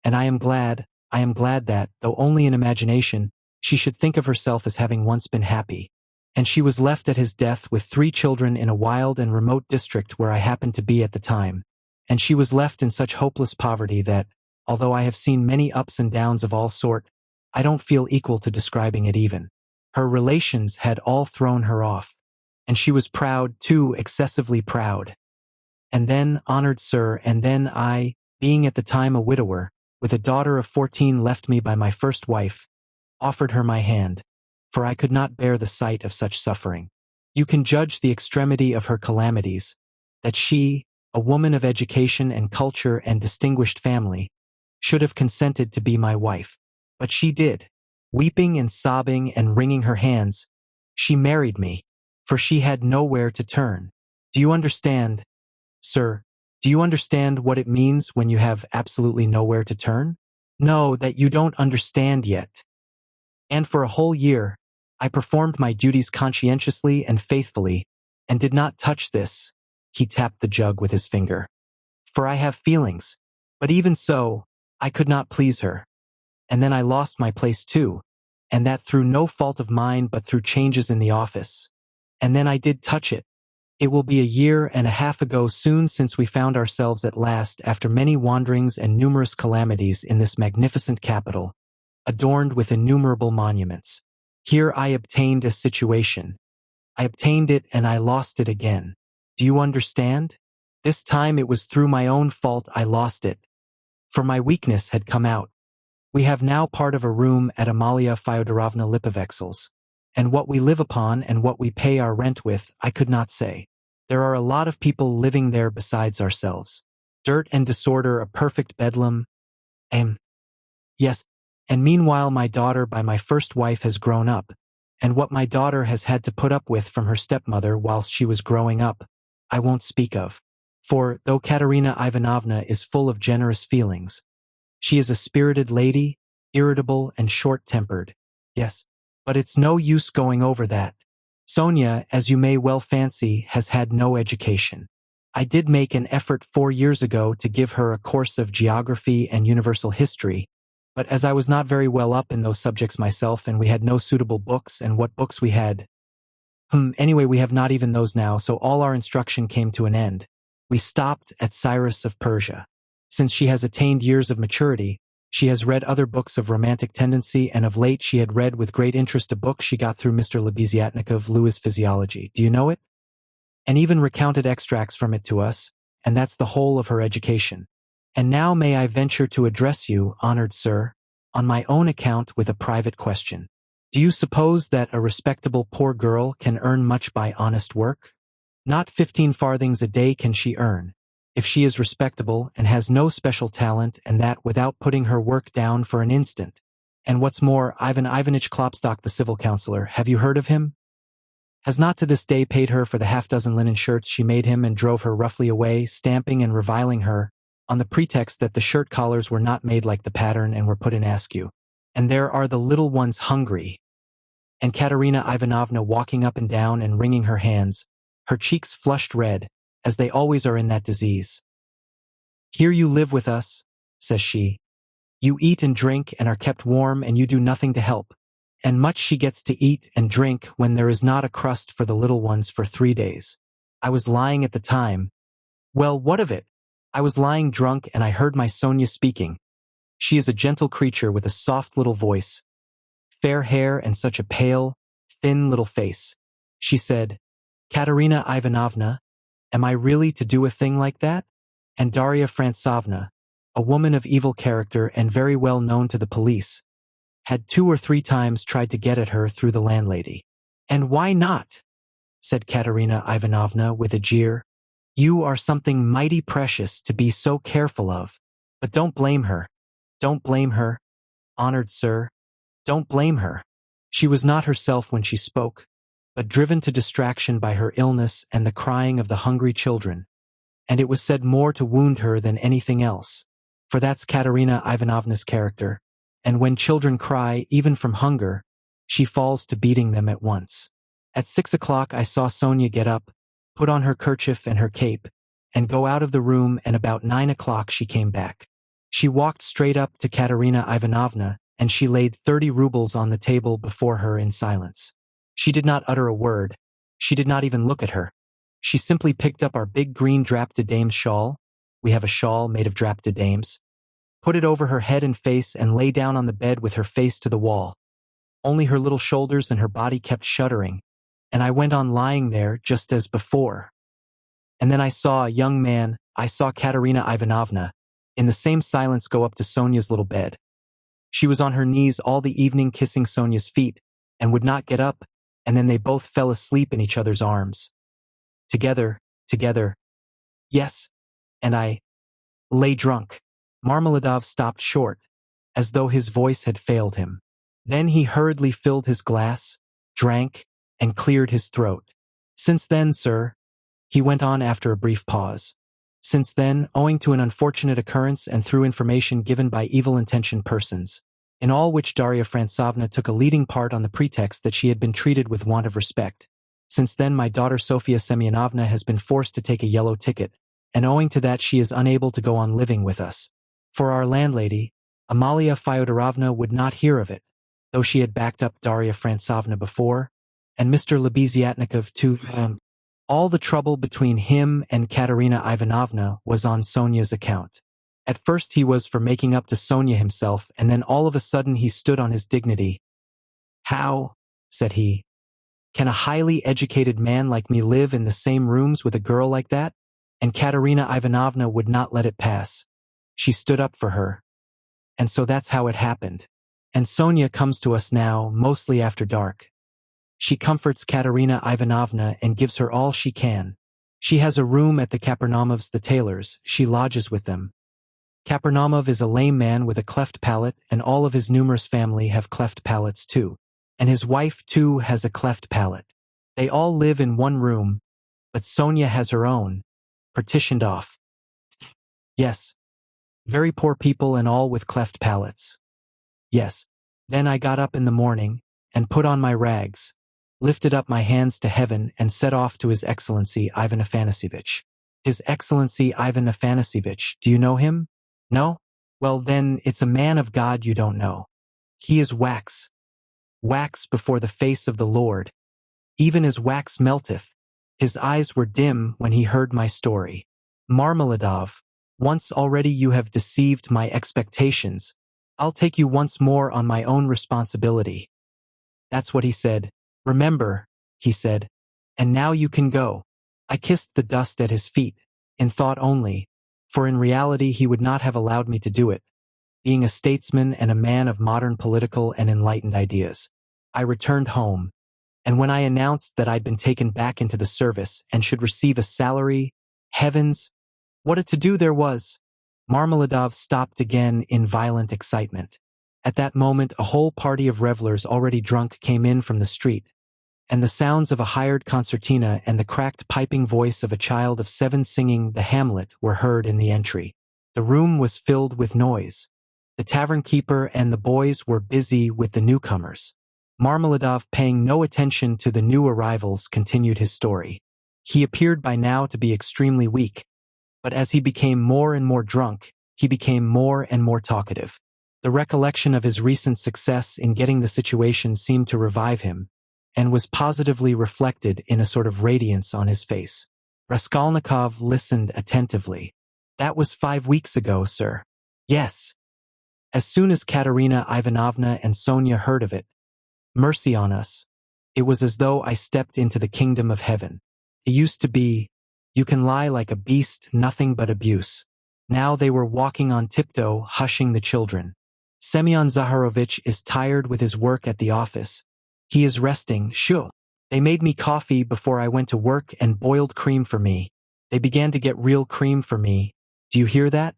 And I am glad that, though only in imagination, she should think of herself as having once been happy. And she was left at his death with 3 children in a wild and remote district where I happened to be at the time, and she was left in such hopeless poverty that, although I have seen many ups and downs of all sort, I don't feel equal to describing it even. Her relations had all thrown her off, and she was proud, too, excessively proud. And then, honored sir, and then I, being at the time a widower, with a daughter of 14 left me by my first wife, offered her my hand, for I could not bear the sight of such suffering. You can judge the extremity of her calamities, that she, a woman of education and culture and distinguished family, should have consented to be my wife. But she did. Weeping and sobbing and wringing her hands, she married me, for she had nowhere to turn. Do you understand, sir? Do you understand what it means when you have absolutely nowhere to turn? No, that you don't understand yet. And for a whole year, I performed my duties conscientiously and faithfully, and did not touch this. He tapped the jug with his finger. For I have feelings, but even so, I could not please her. And then I lost my place too, and that through no fault of mine but through changes in the office. And then I did touch it. It will be a year and a half ago soon since we found ourselves at last, after many wanderings and numerous calamities, in this magnificent capital, adorned with innumerable monuments. Here I obtained a situation. I obtained it and I lost it again. Do you understand? This time it was through my own fault I lost it, for my weakness had come out. We have now part of a room at Amalia Fyodorovna Lipovexel's, and what we live upon and what we pay our rent with, I could not say. There are a lot of people living there besides ourselves. Dirt and disorder, a perfect bedlam. Yes, and meanwhile my daughter by my first wife has grown up, and what my daughter has had to put up with from her stepmother whilst she was growing up, I won't speak of. For, though Katerina Ivanovna is full of generous feelings, she is a spirited lady, irritable and short-tempered. Yes, but it's no use going over that. Sonia, as you may well fancy, has had no education. I did make an effort 4 years ago to give her a course of geography and universal history, but as I was not very well up in those subjects myself and we had no suitable books, and what books we had, anyway, we have not even those now, so all our instruction came to an end. We stopped at Cyrus of Persia. Since she has attained years of maturity, she has read other books of romantic tendency, and of late she had read with great interest a book she got through Mr. Lebeziatnik of Lewis Physiology. Do you know it? And even recounted extracts from it to us, and that's the whole of her education. And now may I venture to address you, honored sir, on my own account with a private question. Do you suppose that a respectable poor girl can earn much by honest work? Not 15 farthings a day can she earn, if she is respectable and has no special talent, and that without putting her work down for an instant. And what's more, Ivan Ivanitch Klopstock, the civil councillor, have you heard of him? Has not to this day paid her for the half-dozen linen shirts she made him, and drove her roughly away, stamping and reviling her, on the pretext that the shirt collars were not made like the pattern and were put in askew. And there are the little ones hungry. And Katerina Ivanovna walking up and down and wringing her hands, her cheeks flushed red, as they always are in that disease. Here you live with us, says she. You eat and drink and are kept warm, and you do nothing to help. And much she gets to eat and drink when there is not a crust for the little ones for 3 days. I was lying at the time. Well, what of it? I was lying drunk and I heard my Sonia speaking. She is a gentle creature with a soft little voice, fair hair and such a pale, thin little face. She said, Katerina Ivanovna, am I really to do a thing like that? And Darya Frantsovna, a woman of evil character and very well known to the police, had 2 or 3 times tried to get at her through the landlady. And why not? Said Katerina Ivanovna with a jeer. You are something mighty precious to be so careful of. But don't blame her. Don't blame her, honored sir. Don't blame her. She was not herself when she spoke, but driven to distraction by her illness and the crying of the hungry children. And it was said more to wound her than anything else, for that's Katerina Ivanovna's character, and when children cry, even from hunger, she falls to beating them at once. At 6 o'clock I saw Sonia get up, put on her kerchief and her cape, and go out of the room, and about 9 o'clock she came back. She walked straight up to Katerina Ivanovna, and she laid 30 rubles on the table before her in silence. She did not utter a word. She did not even look at her. She simply picked up our big green drap de dames shawl. We have a shawl made of drap de dames. Put it over her head and face and lay down on the bed with her face to the wall. Only her little shoulders and her body kept shuddering, and I went on lying there just as before. And then I saw a young man, I saw Katerina Ivanovna, in the same silence go up to Sonia's little bed. She was on her knees all the evening kissing Sonia's feet, and would not get up, and then they both fell asleep in each other's arms. Together, yes, and I lay drunk. Marmeladov stopped short, as though his voice had failed him. Then he hurriedly filled his glass, drank, and cleared his throat. Since then, sir, he went on after a brief pause. Since then, owing to an unfortunate occurrence and through information given by evil-intentioned persons, in all which Darya Francovna took a leading part on the pretext that she had been treated with want of respect. Since then my daughter Sofia Semyonovna has been forced to take a yellow ticket, and owing to that she is unable to go on living with us. For our landlady, Amalia Fyodorovna would not hear of it, though she had backed up Darya Francovna before, and Mr. Lebeziatnikov too. All the trouble between him and Katerina Ivanovna was on Sonia's account. At first he was for making up to Sonia himself, and then all of a sudden he stood on his dignity. "How," said he, "can a highly educated man like me live in the same rooms with a girl like that?" And Katerina Ivanovna would not let it pass. She stood up for her. And so that's how it happened. And Sonia comes to us now, mostly after dark. She comforts Katerina Ivanovna and gives her all she can. She has a room at the Kapernamovs, the tailors. She lodges with them. Kapernamov is a lame man with a cleft palate, and all of his numerous family have cleft palates too. And his wife, too, has a cleft palate. They all live in one room, but Sonia has her own, partitioned off. Yes. Very poor people and all with cleft palates. Yes. Then I got up in the morning, and put on my rags, lifted up my hands to heaven and set off to His Excellency Ivan Afanasyevich. His Excellency Ivan Afanasyevich, do you know him? No? Well then, it's a man of God you don't know. He is wax. Wax before the face of the Lord. Even as wax melteth. His eyes were dim when he heard my story. Marmeladov, once already you have deceived my expectations. I'll take you once more on my own responsibility. That's what he said. Remember, he said, and now you can go. I kissed the dust at his feet, in thought only, for in reality he would not have allowed me to do it, being a statesman and a man of modern political and enlightened ideas. I returned home, and when I announced that I'd been taken back into the service and should receive a salary, heavens, what a to-do there was! Marmeladov stopped again in violent excitement. At that moment a whole party of revelers already drunk came in from the street, and the sounds of a hired concertina and the cracked piping voice of a child of 7 singing the Hamlet were heard in the entry. The room was filled with noise. The tavern keeper and the boys were busy with the newcomers. Marmeladov, paying no attention to the new arrivals, continued his story. He appeared by now to be extremely weak, but as he became more and more drunk, he became more and more talkative. The recollection of his recent success in getting the situation seemed to revive him, and was positively reflected in a sort of radiance on his face. Raskolnikov listened attentively. That was 5 weeks ago, sir. Yes. As soon as Katerina Ivanovna and Sonia heard of it, mercy on us, it was as though I stepped into the kingdom of heaven. It used to be, you can lie like a beast, nothing but abuse. Now they were walking on tiptoe, hushing the children. Semyon Zaharovich is tired with his work at the office. He is resting, shoo. They made me coffee before I went to work and boiled cream for me. They began to get real cream for me. Do you hear that?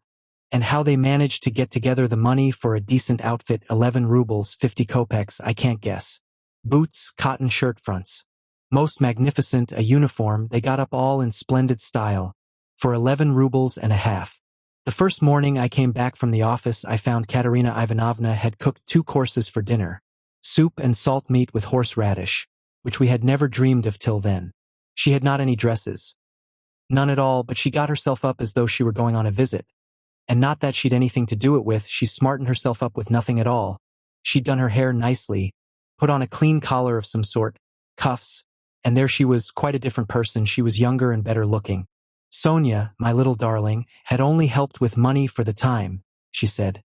And how they managed to get together the money for a decent outfit, 11 rubles, 50 kopecks, I can't guess. Boots, cotton shirt fronts. Most magnificent, a uniform, they got up all in splendid style. For 11 rubles and a half. The first morning I came back from the office I found Katerina Ivanovna had cooked 2 courses for dinner. Soup and salt meat with horseradish, which we had never dreamed of till then. She had not any dresses. None at all, but she got herself up as though she were going on a visit. And not that she'd anything to do it with, she smartened herself up with nothing at all. She'd done her hair nicely, put on a clean collar of some sort, cuffs, and there she was, quite a different person. She was younger and better looking. Sonia, my little darling, had only helped with money for the time, she said.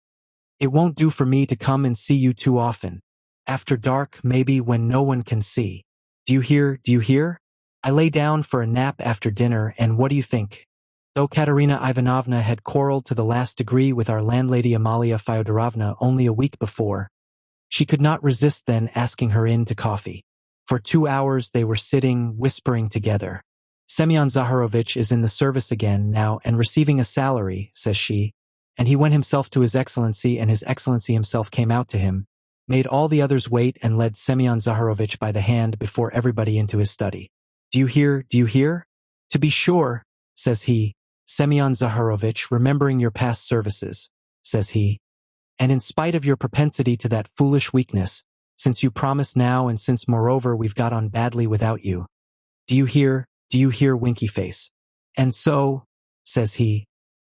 It won't do for me to come and see you too often. After dark, maybe, when no one can see. Do you hear? Do you hear? I lay down for a nap after dinner, and what do you think? Though Katerina Ivanovna had quarreled to the last degree with our landlady Amalia Fyodorovna only a week before, she could not resist then asking her in to coffee. For 2 hours they were sitting, whispering together. Semyon Zaharovich is in the service again now and receiving a salary, says she, and he went himself to His Excellency, and His Excellency himself came out to him. made all the others wait, and led Semyon Zaharovich by the hand before everybody into his study. Do you hear? Do you hear? To be sure, says he. Semyon Zaharovich, remembering your past services, says he. And in spite of your propensity to that foolish weakness, since you promise now and since moreover we've got on badly without you. Do you hear, Winky Face? And so, says he,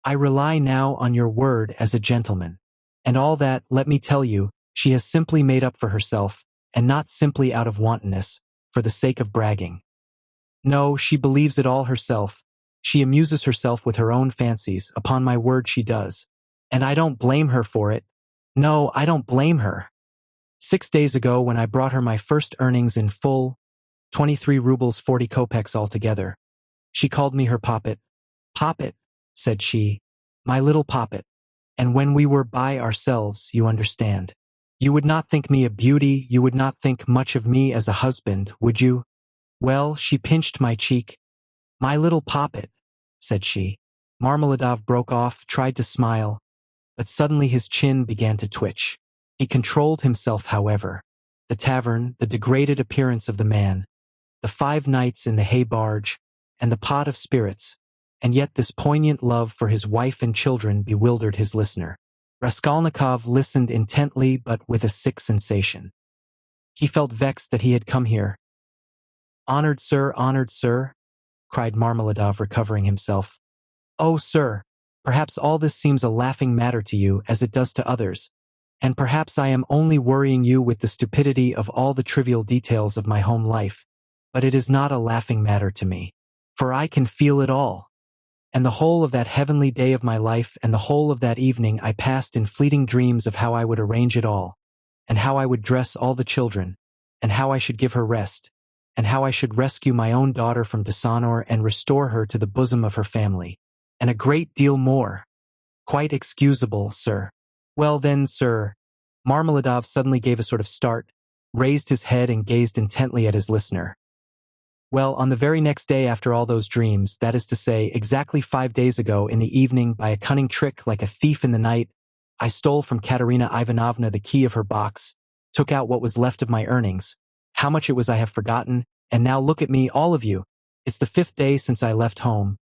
I rely now on your word as a gentleman. And all that, let me tell you, she has simply made up for herself, and not simply out of wantonness, for the sake of bragging. No, she believes it all herself. She amuses herself with her own fancies, upon my word she does. And I don't blame her for it. No, I don't blame her. 6 days ago, when I brought her my first earnings in full, 23 rubles 40 kopecks altogether, she called me her poppet. Poppet, said she, my little poppet. And when we were by ourselves, you understand. You would not think me a beauty, you would not think much of me as a husband, would you? Well, she pinched my cheek. My little poppet, said she. Marmeladov broke off, tried to smile, but suddenly his chin began to twitch. He controlled himself, however. The tavern, the degraded appearance of the man, the 5 nights in the hay barge, and the pot of spirits, and yet this poignant love for his wife and children bewildered his listener. Raskolnikov listened intently but with a sick sensation. He felt vexed that he had come here. Honored sir, cried Marmeladov, recovering himself. Oh, sir, perhaps all this seems a laughing matter to you, as it does to others, and perhaps I am only worrying you with the stupidity of all the trivial details of my home life, but it is not a laughing matter to me, for I can feel it all. And the whole of that heavenly day of my life and the whole of that evening I passed in fleeting dreams of how I would arrange it all, and how I would dress all the children, and how I should give her rest, and how I should rescue my own daughter from dishonor and restore her to the bosom of her family, and a great deal more. Quite excusable, sir. Well then, sir. Marmeladov suddenly gave a sort of start, raised his head and gazed intently at his listener. Well, on the very next day after all those dreams, that is to say, exactly 5 days ago in the evening, by a cunning trick like a thief in the night, I stole from Katerina Ivanovna the key of her box, took out what was left of my earnings. How much it was I have forgotten, and now look at me, all of you. It's the 5th day since I left home,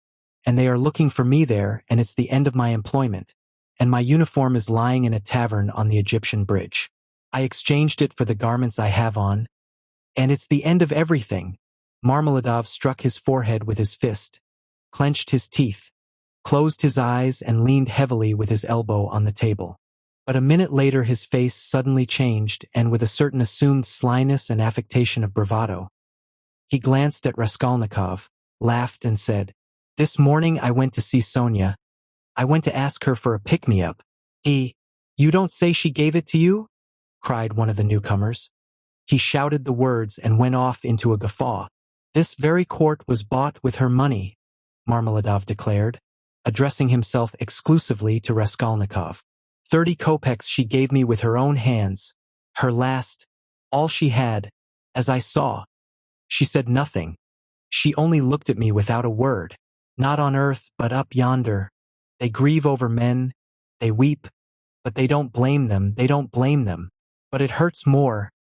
and they are looking for me there, and it's the end of my employment, and my uniform is lying in a tavern on the Egyptian bridge. I exchanged it for the garments I have on, and it's the end of everything. Marmeladov struck his forehead with his fist, clenched his teeth, closed his eyes, and leaned heavily with his elbow on the table. But a minute later his face suddenly changed, and with a certain assumed slyness and affectation of bravado, he glanced at Raskolnikov, laughed, and said, This morning I went to see Sonia. I went to ask her for a pick-me-up. You don't say she gave it to you? Cried one of the newcomers. He shouted the words and went off into a guffaw. This very quart was bought with her money, Marmeladov declared, addressing himself exclusively to Raskolnikov. 30 kopecks she gave me with her own hands, her last, all she had, as I saw. She said nothing. She only looked at me without a word. Not on earth, but up yonder. They grieve over men, they weep, but they don't blame them, But it hurts more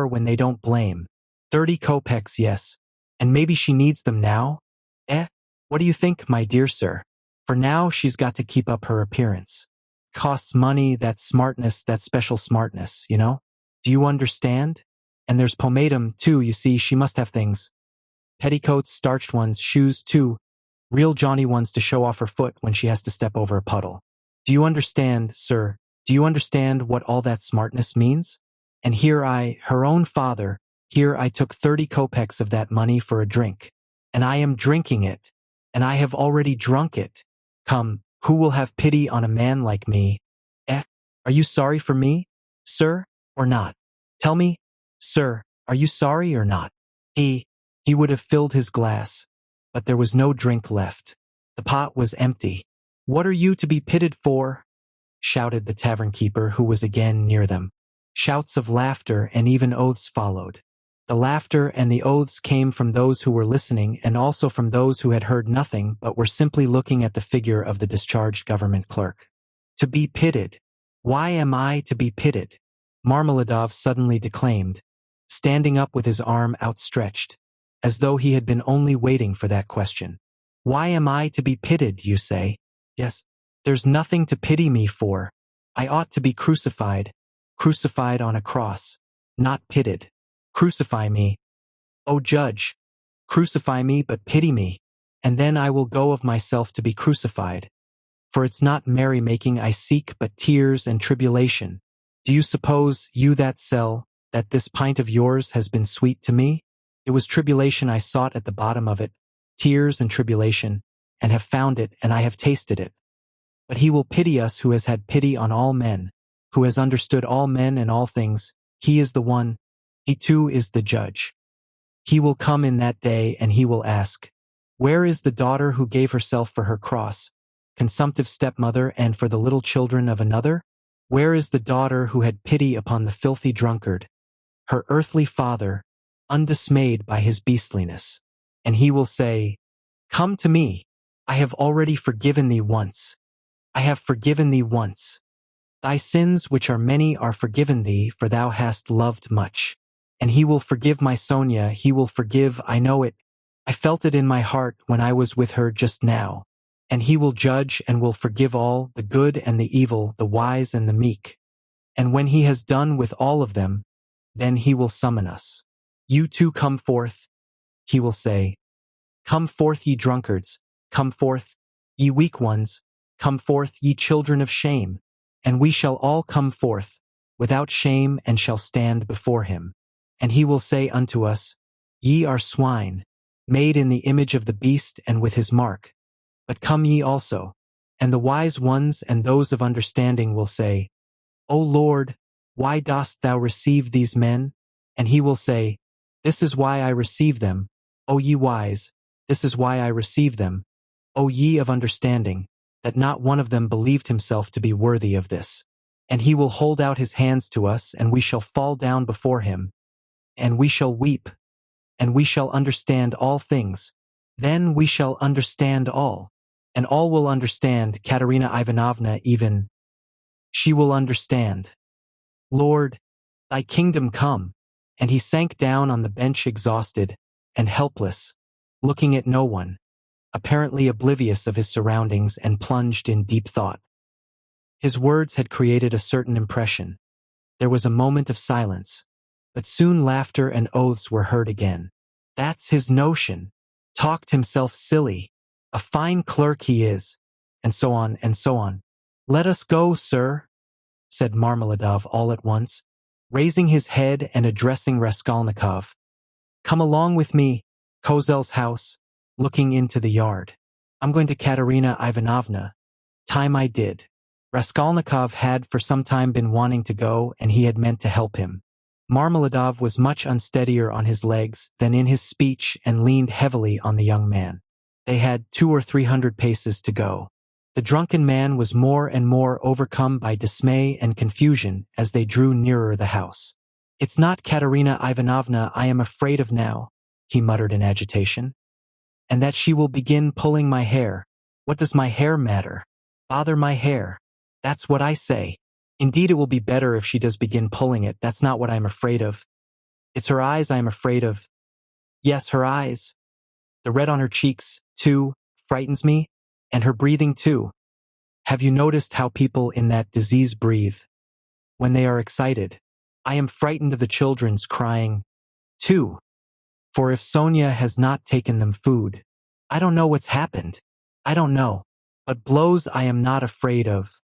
when they don't blame. 30 kopecks, yes, and maybe she needs them now? What do you think, my dear sir? For now she's got to keep up her appearance. Costs money, that smartness, that special smartness, you know? Do you understand? And there's pomatum, too, you see, she must have things. Petticoats, starched ones, shoes, too. Real Johnny ones to show off her foot when she has to step over a puddle. Do you understand, sir? Do you understand what all that smartness means? And here I, her own father, here I took 30 kopecks of that money for a drink. And I am drinking it. And I have already drunk it. Come, who will have pity on a man like me? Are you sorry for me, sir, or not? Tell me, sir, are you sorry or not? He would have filled his glass, but there was no drink left. The pot was empty. What are you to be pitied for? Shouted the tavern keeper, who was again near them. Shouts of laughter and even oaths followed. The laughter and the oaths came from those who were listening and also from those who had heard nothing but were simply looking at the figure of the discharged government clerk. To be pitied. Why am I to be pitied? Marmeladov suddenly declaimed, standing up with his arm outstretched, as though he had been only waiting for that question. Why am I to be pitied, you say? Yes, there's nothing to pity me for. I ought to be crucified on a cross, not pitied. Crucify me, O judge, crucify me but pity me, and then I will go of myself to be crucified. For it's not merrymaking I seek but tears and tribulation. Do you suppose, you that sell, that this pint of yours has been sweet to me? It was tribulation I sought at the bottom of it, tears and tribulation, and have found it, and I have tasted it. But he will pity us who has had pity on all men, who has understood all men and all things. He is the one, he too is the judge. He will come in that day and he will ask, where is the daughter who gave herself for her cross, consumptive stepmother and for the little children of another? Where is the daughter who had pity upon the filthy drunkard, her earthly father, undismayed by his beastliness? And he will say, come to me, I have already forgiven thee once. I have forgiven thee once. Thy sins which are many are forgiven thee, for thou hast loved much. And he will forgive my Sonia, he will forgive, I know it. I felt it in my heart when I was with her just now. And he will judge and will forgive all, the good and the evil, the wise and the meek. And when he has done with all of them, then he will summon us. You too come forth, he will say. Come forth, ye drunkards, come forth, ye weak ones, come forth, ye children of shame. And we shall all come forth, without shame, and shall stand before him. And he will say unto us, ye are swine, made in the image of the beast and with his mark. But come ye also. And the wise ones and those of understanding will say, O Lord, why dost thou receive these men? And he will say, this is why I receive them, O ye wise, this is why I receive them, O ye of understanding, that not one of them believed himself to be worthy of this. And he will hold out his hands to us, and we shall fall down before him, and we shall weep, and we shall understand all things. Then we shall understand all, and all will understand, Katerina Ivanovna even. She will understand. Lord, thy kingdom come. And he sank down on the bench exhausted and helpless, looking at no one, apparently oblivious of his surroundings, and plunged in deep thought. His words had created a certain impression. There was a moment of silence, but soon laughter and oaths were heard again. That's his notion. Talked himself silly. A fine clerk he is. And so on and so on. Let us go, sir, said Marmeladov all at once, raising his head and addressing Raskolnikov. Come along with me, Kozel's house, looking into the yard. I'm going to Katerina Ivanovna. Time I did. Raskolnikov had for some time been wanting to go, and he had meant to help him. Marmeladov was much unsteadier on his legs than in his speech and leaned heavily on the young man. They had 200 or 300 paces to go. The drunken man was more and more overcome by dismay and confusion as they drew nearer the house. It's not Katerina Ivanovna I am afraid of now, he muttered in agitation. And that she will begin pulling my hair. What does my hair matter? Bother my hair. That's what I say. Indeed, it will be better if she does begin pulling it. That's not what I am afraid of. It's her eyes I am afraid of. Yes, her eyes. The red on her cheeks, too, frightens me, and her breathing, too. Have you noticed how people in that disease breathe? When they are excited. I am frightened of the children's crying, too. For if Sonia has not taken them food, I don't know what's happened. I don't know. But blows I am not afraid of.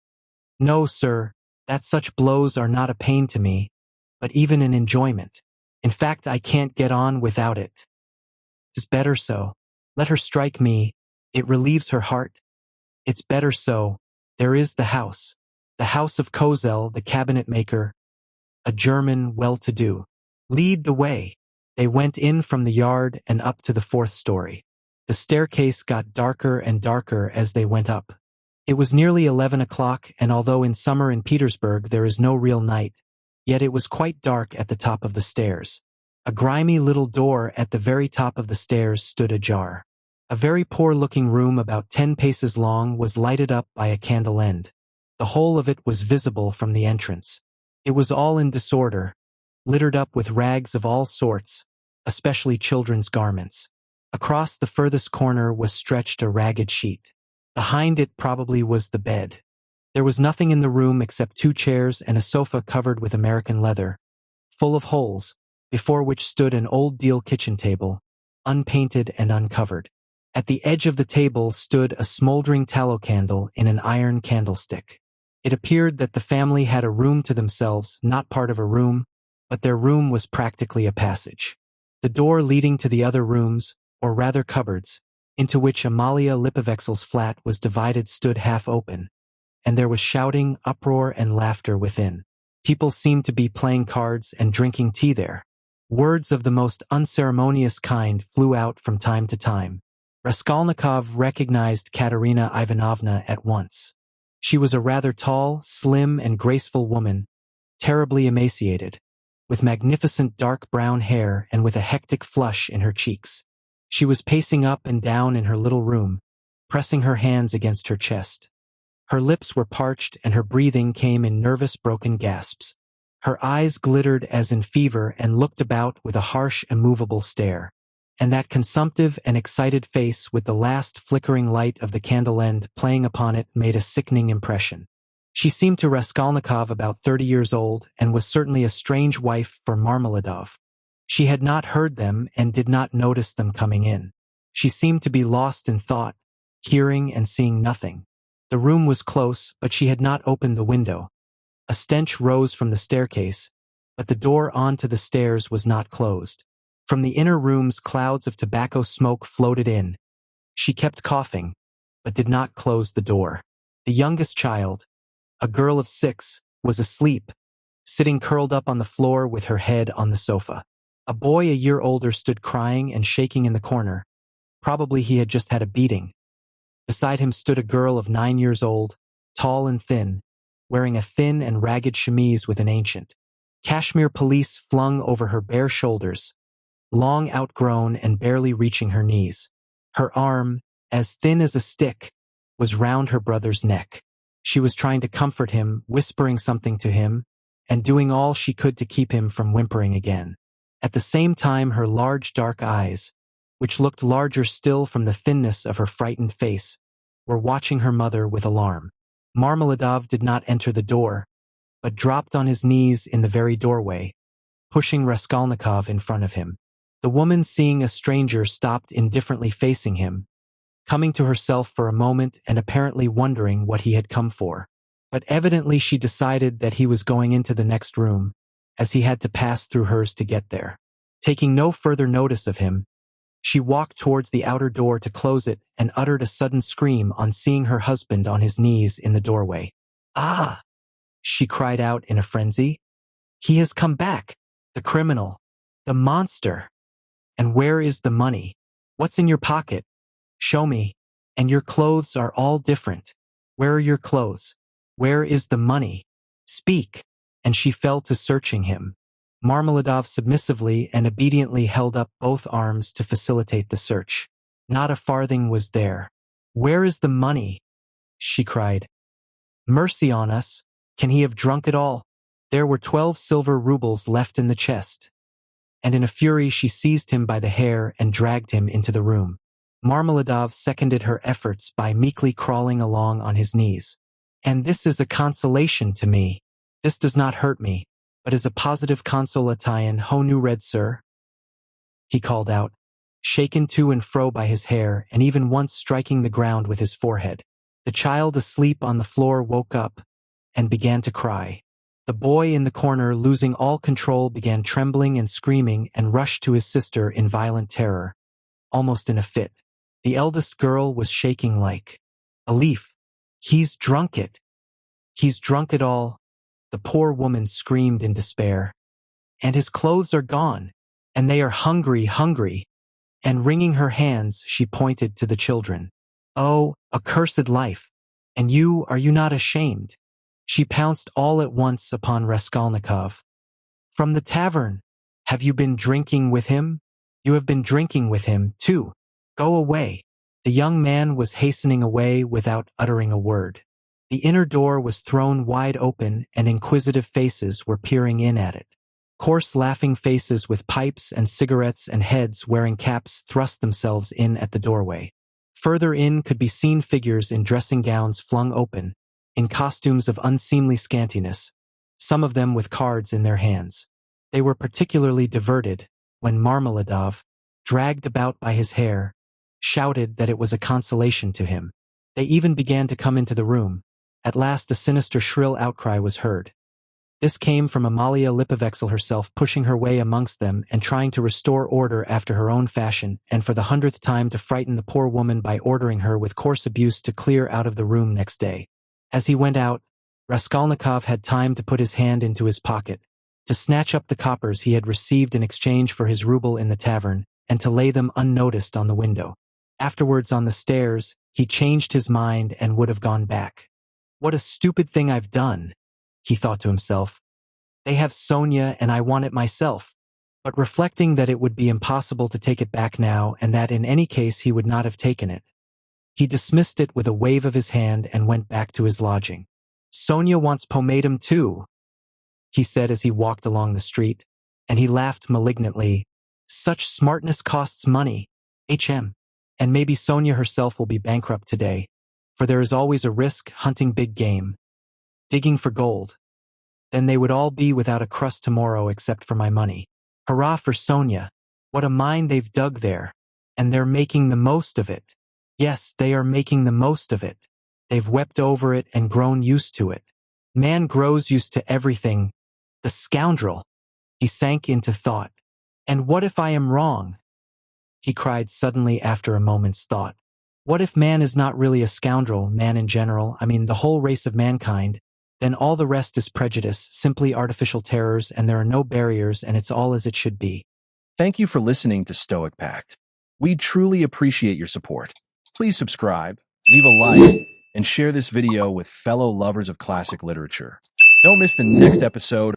No, sir, that such blows are not a pain to me, but even an enjoyment. In fact, I can't get on without it. 'Tis better so. Let her strike me. It relieves her heart. It's better so. There is the house of Kozel, the cabinet maker, a German well-to-do. Lead the way. They went in from the yard and up to the 4th story. The staircase got darker and darker as they went up. It was nearly 11 o'clock, and although in summer in Petersburg there is no real night, yet it was quite dark at the top of the stairs. A grimy little door at the very top of the stairs stood ajar. A very poor-looking room about 10 paces long was lighted up by a candle end. The whole of it was visible from the entrance. It was all in disorder, littered up with rags of all sorts, especially children's garments. Across the furthest corner was stretched a ragged sheet. Behind it probably was the bed. There was nothing in the room except 2 chairs and a sofa covered with American leather, full of holes, before which stood an old deal kitchen table, unpainted and uncovered. At the edge of the table stood a smoldering tallow candle in an iron candlestick. It appeared that the family had a room to themselves, not part of a room, but their room was practically a passage. The door leading to the other rooms, or rather cupboards, into which Amalia Lipovexel's flat was divided stood half open, and there was shouting, uproar, and laughter within. People seemed to be playing cards and drinking tea there. Words of the most unceremonious kind flew out from time to time. Raskolnikov recognized Katerina Ivanovna at once. She was a rather tall, slim, and graceful woman, terribly emaciated, with magnificent dark brown hair and with a hectic flush in her cheeks. She was pacing up and down in her little room, pressing her hands against her chest. Her lips were parched and her breathing came in nervous broken gasps. Her eyes glittered as in fever and looked about with a harsh, immovable stare. And that consumptive and excited face with the last flickering light of the candle end playing upon it made a sickening impression. She seemed to Raskolnikov about 30 years old and was certainly a strange wife for Marmeladov. She had not heard them and did not notice them coming in. She seemed to be lost in thought, hearing and seeing nothing. The room was close, but she had not opened the window. A stench rose from the staircase, but the door onto the stairs was not closed. From the inner rooms clouds of tobacco smoke floated in. She kept coughing, but did not close the door. The youngest child, a girl of 6, was asleep, sitting curled up on the floor with her head on the sofa. A boy a year older stood crying and shaking in the corner. Probably he had just had a beating. Beside him stood a girl of 9 years old, tall and thin, wearing a thin and ragged chemise with an ancient cashmere pelisse flung over her bare shoulders, long outgrown and barely reaching her knees. Her arm, as thin as a stick, was round her brother's neck. She was trying to comfort him, whispering something to him, and doing all she could to keep him from whimpering again. At the same time, her large dark eyes, which looked larger still from the thinness of her frightened face, were watching her mother with alarm. Marmeladov did not enter the door, but dropped on his knees in the very doorway, pushing Raskolnikov in front of him. The woman, seeing a stranger, stopped indifferently facing him, coming to herself for a moment and apparently wondering what he had come for. But evidently she decided that he was going into the next room, as he had to pass through hers to get there. Taking no further notice of him, she walked towards the outer door to close it and uttered a sudden scream on seeing her husband on his knees in the doorway. "Ah!" she cried out in a frenzy. "He has come back! The criminal! The monster! And where is the money? What's in your pocket? Show me. And your clothes are all different. Where are your clothes? Where is the money? Speak!" And she fell to searching him. Marmeladov submissively and obediently held up both arms to facilitate the search. Not a farthing was there. "Where is the money?" she cried. "Mercy on us! Can he have drunk it all?" There were 12 silver rubles left in the chest. And in a fury she seized him by the hair and dragged him into the room. Marmeladov seconded her efforts by meekly crawling along on his knees. "And this is a consolation to me. This does not hurt me, but is a positive consolation. Ho nu red, sir," he called out, shaken to and fro by his hair and even once striking the ground with his forehead. The child asleep on the floor woke up and began to cry. The boy in the corner, losing all control, began trembling and screaming and rushed to his sister in violent terror, almost in a fit. The eldest girl was shaking like a leaf. "He's drunk it! He's drunk it all!" The poor woman screamed in despair. "And his clothes are gone, and they are hungry, hungry." And wringing her hands, she pointed to the children. "Oh, accursed life! And you, are you not ashamed?" She pounced all at once upon Raskolnikov. "From the tavern! Have you been drinking with him? You have been drinking with him, too. Go away." The young man was hastening away without uttering a word. The inner door was thrown wide open and inquisitive faces were peering in at it. Coarse laughing faces with pipes and cigarettes and heads wearing caps thrust themselves in at the doorway. Further in could be seen figures in dressing gowns flung open, in costumes of unseemly scantiness, some of them with cards in their hands. They were particularly diverted when Marmeladov, dragged about by his hair, shouted that it was a consolation to him. They even began to come into the room. At last a sinister shrill outcry was heard. This came from Amalia Lipovexel herself, pushing her way amongst them and trying to restore order after her own fashion, and for the 100th time to frighten the poor woman by ordering her with coarse abuse to clear out of the room next day. As he went out, Raskolnikov had time to put his hand into his pocket, to snatch up the coppers he had received in exchange for his ruble in the tavern, and to lay them unnoticed on the window. Afterwards, on the stairs, he changed his mind and would have gone back. What a stupid thing I've done, he thought to himself. They have Sonia and I want it myself. But reflecting that it would be impossible to take it back now and that in any case he would not have taken it, he dismissed it with a wave of his hand and went back to his lodging. Sonia wants pomatum too, he said as he walked along the street, and he laughed malignantly. Such smartness costs money, HM. And maybe Sonia herself will be bankrupt today, for there is always a risk hunting big game, digging for gold. Then they would all be without a crust tomorrow except for my money. Hurrah for Sonia. What a mine they've dug there. And they're making the most of it. Yes, they are making the most of it. They've wept over it and grown used to it. Man grows used to everything. The scoundrel. He sank into thought. And what if I am wrong? He cried suddenly after a moment's thought. What if man is not really a scoundrel, man in general, I mean the whole race of mankind? Then all the rest is prejudice, simply artificial terrors, and there are no barriers, and it's all as it should be. Thank you for listening to Stoic Pact. We truly appreciate your support. Please subscribe, leave a like, and share this video with fellow lovers of classic literature. Don't miss the next episode.